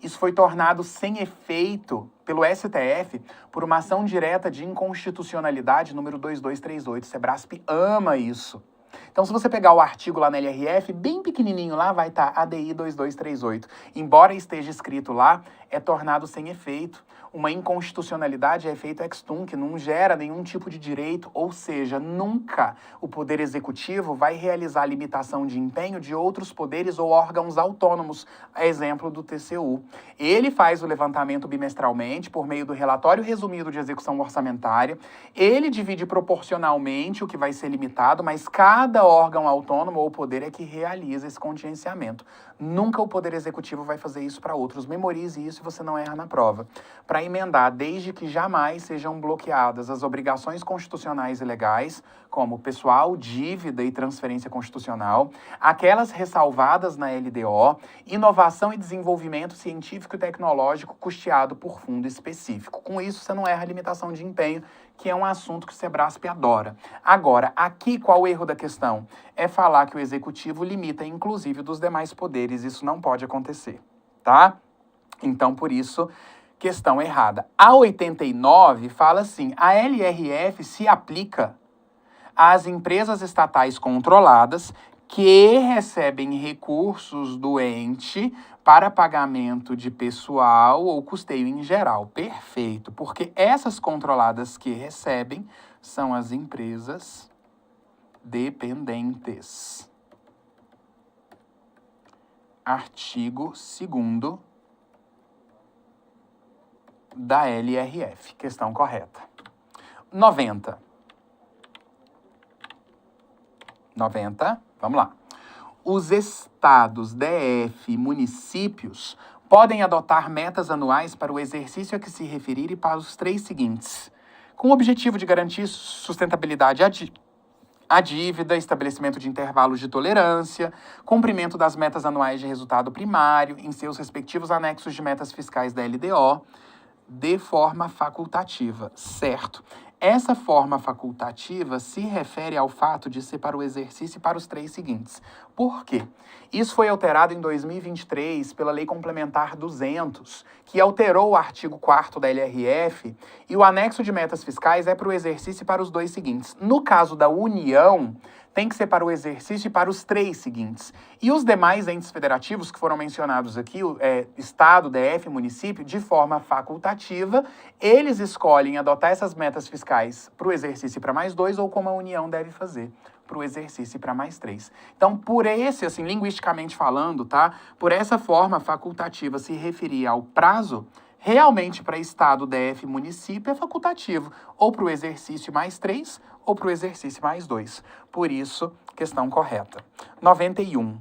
isso foi tornado sem efeito pelo STF por uma ação direta de inconstitucionalidade número 2238. Sebrasp ama isso. Então, se você pegar o artigo lá na LRF, bem pequenininho lá, vai estar ADI 2238. Embora esteja escrito lá, é tornado sem efeito. Uma inconstitucionalidade é efeito ex tunc, não gera nenhum tipo de direito, ou seja, nunca o Poder Executivo vai realizar limitação de empenho de outros poderes ou órgãos autônomos, a exemplo do TCU. Ele faz o levantamento bimestralmente por meio do relatório resumido de execução orçamentária, ele divide proporcionalmente o que vai ser limitado, mas cada órgão autônomo ou poder é que realiza esse contingenciamento. Nunca o Poder Executivo vai fazer isso para outros. Memorize isso e você não erra na prova. Para emendar, desde que jamais sejam bloqueadas as obrigações constitucionais e legais, como pessoal, dívida e transferência constitucional, aquelas ressalvadas na LDO, inovação e desenvolvimento científico e tecnológico custeado por fundo específico. Com isso, você não erra a limitação de empenho, que é um assunto que o Sebrasp adora. Agora, aqui qual o erro da questão? É falar que o Executivo limita, inclusive, dos demais poderes. Isso não pode acontecer, tá? Então, por isso, questão errada. A 89 fala assim, a LRF se aplica às empresas estatais controladas que recebem recursos do ente para pagamento de pessoal ou custeio em geral. Perfeito, porque essas controladas que recebem são as empresas dependentes. Artigo 2º da LRF. Questão correta. 90. Vamos lá. Os estados, DF e municípios podem adotar metas anuais para o exercício a que se referir e para os 3 seguintes, com o objetivo de garantir sustentabilidade à dívida, estabelecimento de intervalos de tolerância, cumprimento das metas anuais de resultado primário em seus respectivos anexos de metas fiscais da LDO, de forma facultativa, certo? Essa forma facultativa se refere ao fato de ser para o exercício e para os 3 seguintes. Por quê? Isso foi alterado em 2023 pela Lei Complementar 200, que alterou o artigo 4º da LRF, e o anexo de metas fiscais é para o exercício e para os 2 seguintes. No caso da União, tem que ser para o exercício e para os 3 seguintes. E os demais entes federativos que foram mencionados aqui, Estado, DF, município, de forma facultativa, eles escolhem adotar essas metas fiscais para o exercício e para mais 2, ou como a União deve fazer, para o exercício e para mais 3. Então, por esse, assim, linguisticamente falando, tá? Por essa forma facultativa se referir ao prazo, realmente para Estado, DF, município é facultativo, ou para o exercício mais 3, ou para o exercício mais 2. Por isso, questão correta. 91.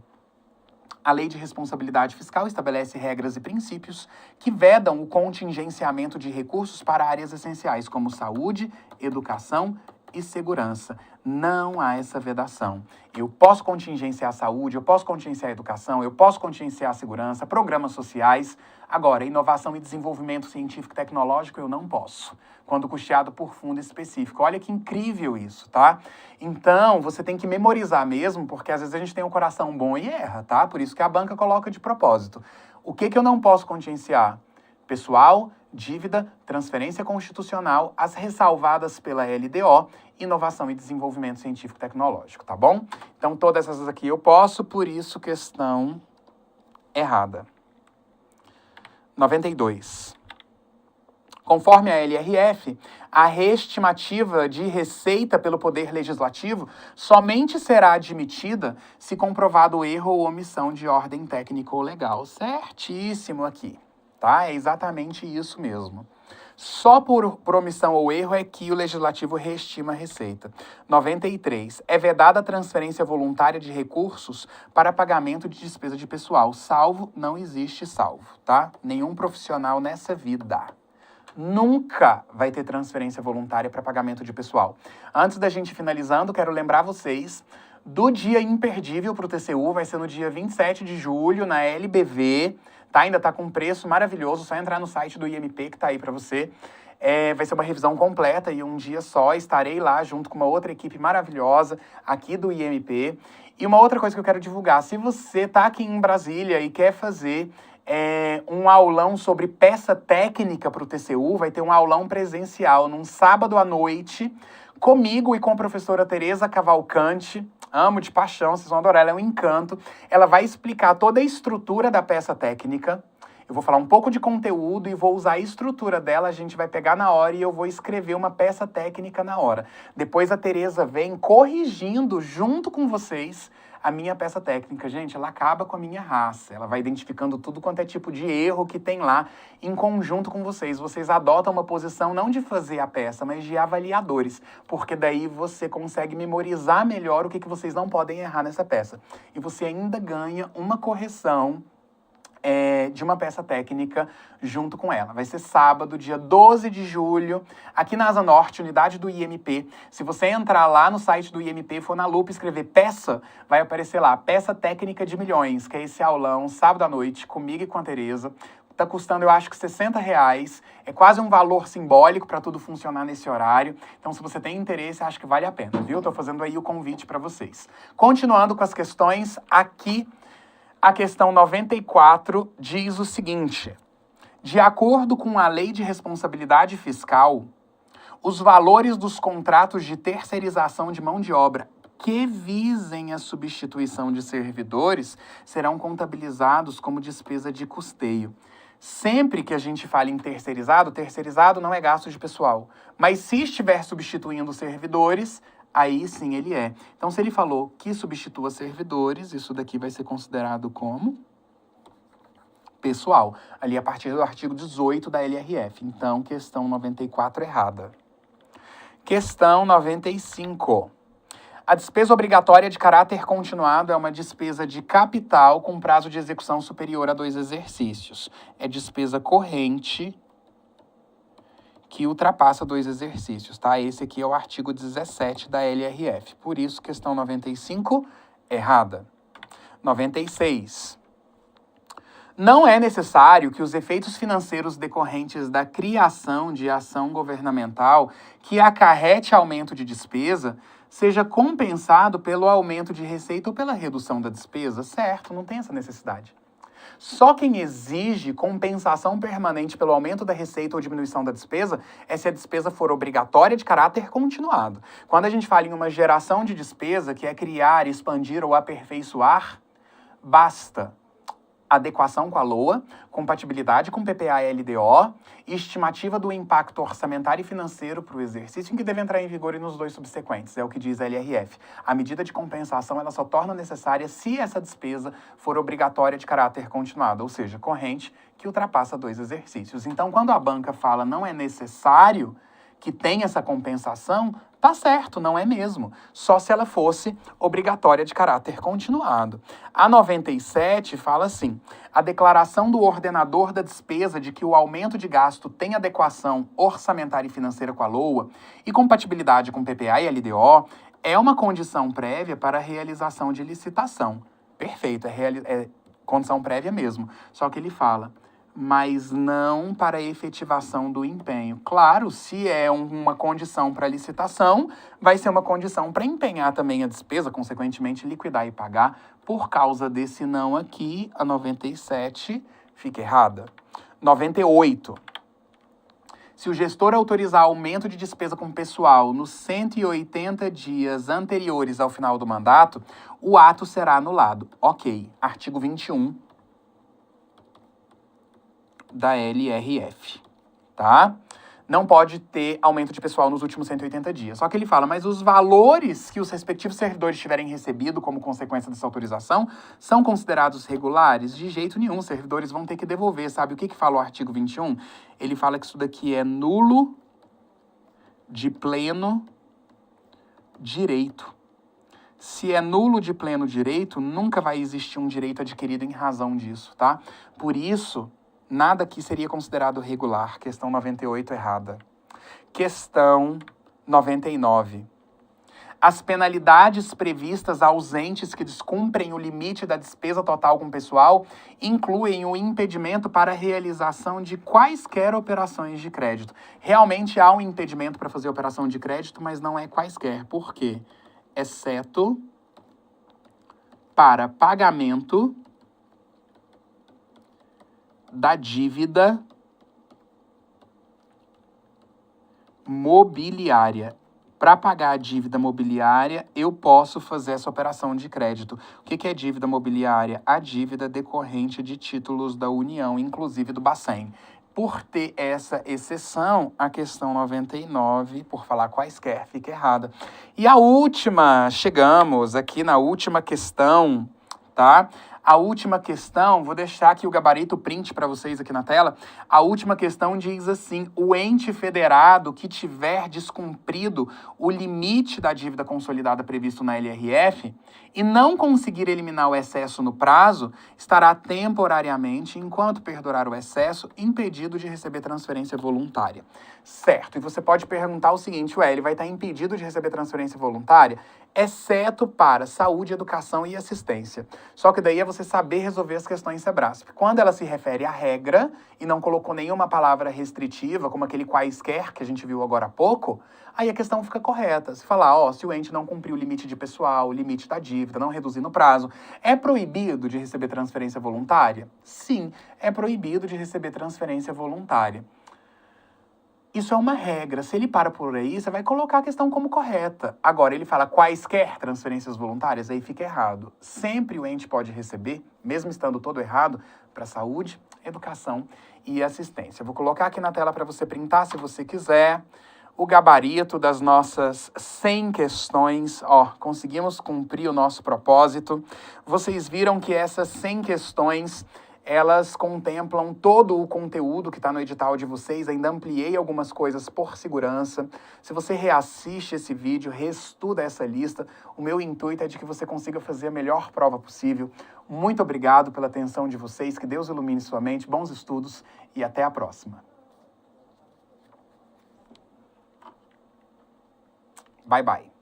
A Lei de Responsabilidade Fiscal estabelece regras e princípios que vedam o contingenciamento de recursos para áreas essenciais, como saúde, educação e segurança. Não há essa vedação. Eu posso contingenciar a saúde, eu posso contingenciar a educação, eu posso contingenciar a segurança, programas sociais. Agora, inovação e desenvolvimento científico e tecnológico eu não posso, quando custeado por fundo específico. Olha que incrível isso, tá? Então, você tem que memorizar mesmo, porque às vezes a gente tem um coração bom e erra, tá? Por isso que a banca coloca de propósito. O que eu não posso contingenciar? Pessoal, dívida, transferência constitucional, as ressalvadas pela LDO, inovação e desenvolvimento científico e tecnológico, tá bom? Então, todas essas aqui eu posso, por isso, questão errada. 92. Conforme a LRF, a reestimativa de receita pelo Poder Legislativo somente será admitida se comprovado erro ou omissão de ordem técnica ou legal. Certíssimo aqui, tá? É exatamente isso mesmo. Só por omissão ou erro é que o Legislativo reestima a receita. 93. É vedada a transferência voluntária de recursos para pagamento de despesa de pessoal. Salvo, não existe salvo, tá? Nenhum profissional nessa vida nunca vai ter transferência voluntária para pagamento de pessoal. Antes da gente finalizando, quero lembrar vocês do dia imperdível para o TCU, vai ser no dia 27 de julho, na LBV, tá? Ainda tá com um preço maravilhoso, só entrar no site do IMP que tá aí para você. Vai ser uma revisão completa e um dia só, estarei lá junto com uma outra equipe maravilhosa aqui do IMP. E uma outra coisa que eu quero divulgar, se você tá aqui em Brasília e quer fazer um aulão sobre peça técnica para o TCU, vai ter um aulão presencial num sábado à noite, comigo e com a professora Tereza Cavalcante. Amo de paixão, vocês vão adorar, ela é um encanto. Ela vai explicar toda a estrutura da peça técnica. Eu vou falar um pouco de conteúdo e vou usar a estrutura dela, a gente vai pegar na hora e eu vou escrever uma peça técnica na hora. Depois a Tereza vem corrigindo junto com vocês a minha peça técnica. Gente, ela acaba com a minha raça. Ela vai identificando tudo quanto é tipo de erro que tem lá em conjunto com vocês. Vocês adotam uma posição não de fazer a peça, mas de avaliadores. Porque daí você consegue memorizar melhor o que vocês não podem errar nessa peça. E você ainda ganha uma correção de uma peça técnica junto com ela. Vai ser sábado, dia 12 de julho, aqui na Asa Norte, unidade do IMP. Se você entrar lá no site do IMP, for na lupa e escrever peça, vai aparecer lá, peça técnica de milhões, que é esse aulão, sábado à noite, comigo e com a Tereza. Tá custando, eu acho que R$60. É quase um valor simbólico para tudo funcionar nesse horário. Então, se você tem interesse, acho que vale a pena, viu? Tô fazendo aí o convite para vocês. Continuando com as questões, aqui a questão 94 diz o seguinte: de acordo com a Lei de Responsabilidade Fiscal, os valores dos contratos de terceirização de mão de obra que visem a substituição de servidores serão contabilizados como despesa de custeio. Sempre que a gente fala em terceirizado, terceirizado não é gasto de pessoal. Mas se estiver substituindo servidores, aí sim ele é. Então, se ele falou que substitua servidores, isso daqui vai ser considerado como pessoal. Ali a partir do artigo 18 da LRF. Então, questão 94 errada. Questão 95. A despesa obrigatória de caráter continuado é uma despesa de capital com prazo de execução superior a 2 exercícios. É despesa corrente que ultrapassa 2 exercícios, tá? Esse aqui é o artigo 17 da LRF. Por isso, questão 95, errada. 96. Não é necessário que os efeitos financeiros decorrentes da criação de ação governamental que acarrete aumento de despesa seja compensado pelo aumento de receita ou pela redução da despesa. Certo, não tem essa necessidade. Só quem exige compensação permanente pelo aumento da receita ou diminuição da despesa é se a despesa for obrigatória de caráter continuado. Quando a gente fala em uma geração de despesa, que é criar, expandir ou aperfeiçoar, basta adequação com a LOA, compatibilidade com PPA e LDO, e estimativa do impacto orçamentário e financeiro para o exercício em que deve entrar em vigor e nos 2 subsequentes, é o que diz a LRF. A medida de compensação ela só torna necessária se essa despesa for obrigatória de caráter continuado, ou seja, corrente, que ultrapassa 2 exercícios. Então, quando a banca fala não é necessário que tenha essa compensação, tá certo, não é mesmo. Só se ela fosse obrigatória de caráter continuado. A 97 fala assim: a declaração do ordenador da despesa de que o aumento de gasto tem adequação orçamentária e financeira com a LOA e compatibilidade com PPA e LDO é uma condição prévia para a realização de licitação. Perfeito, é condição prévia mesmo. Só que ele fala, mas não para a efetivação do empenho. Claro, se é uma condição para licitação, vai ser uma condição para empenhar também a despesa, consequentemente liquidar e pagar. Por causa desse não aqui, a 97 fica errada. 98. Se o gestor autorizar aumento de despesa com pessoal nos 180 dias anteriores ao final do mandato, o ato será anulado. Ok, artigo 21 da LRF, tá? Não pode ter aumento de pessoal nos últimos 180 dias. Só que ele fala, mas os valores que os respectivos servidores tiverem recebido como consequência dessa autorização são considerados regulares? De jeito nenhum, os servidores vão ter que devolver. Sabe o que fala o artigo 21? Ele fala que isso daqui é nulo de pleno direito. Se é nulo de pleno direito, nunca vai existir um direito adquirido em razão disso, tá? Por isso, nada aqui seria considerado regular. Questão 98 errada. Questão 99. As penalidades previstas ausentes que descumprem o limite da despesa total com pessoal incluem o impedimento para a realização de quaisquer operações de crédito. Realmente há um impedimento para fazer operação de crédito, mas não é quaisquer. Por quê? Exceto para pagamento da dívida mobiliária. Para pagar a dívida mobiliária, eu posso fazer essa operação de crédito. O que é dívida mobiliária? A dívida decorrente de títulos da União, inclusive do Bacen. Por ter essa exceção, a questão 99, por falar quaisquer, fica errada. E a última, chegamos aqui na última questão, tá? A última questão, vou deixar aqui o gabarito, o print para vocês aqui na tela. A última questão diz assim: o ente federado que tiver descumprido o limite da dívida consolidada previsto na LRF e não conseguir eliminar o excesso no prazo, estará temporariamente, enquanto perdurar o excesso, impedido de receber transferência voluntária. Certo, e você pode perguntar o seguinte, ué, ele vai estar impedido de receber transferência voluntária? Exceto para saúde, educação e assistência. Só que daí é você saber resolver as questões SEBRASP. Quando ela se refere à regra e não colocou nenhuma palavra restritiva, como aquele quaisquer que a gente viu agora há pouco, aí a questão fica correta. Se falar, se o ente não cumpriu o limite de pessoal, o limite da dívida, não reduzir no prazo, é proibido de receber transferência voluntária? Sim, é proibido de receber transferência voluntária. Isso é uma regra. Se ele para por aí, você vai colocar a questão como correta. Agora, ele fala quaisquer transferências voluntárias, aí fica errado. Sempre o ente pode receber, mesmo estando todo errado, para saúde, educação e assistência. Eu vou colocar aqui na tela para você printar, se você quiser, o gabarito das nossas 100 questões. Ó, conseguimos cumprir o nosso propósito. Vocês viram que essas 100 questões, elas contemplam todo o conteúdo que está no edital de vocês. Ainda ampliei algumas coisas por segurança. Se você reassiste esse vídeo, reestuda essa lista, o meu intuito é de que você consiga fazer a melhor prova possível. Muito obrigado pela atenção de vocês, que Deus ilumine sua mente, bons estudos e até a próxima. Bye, bye.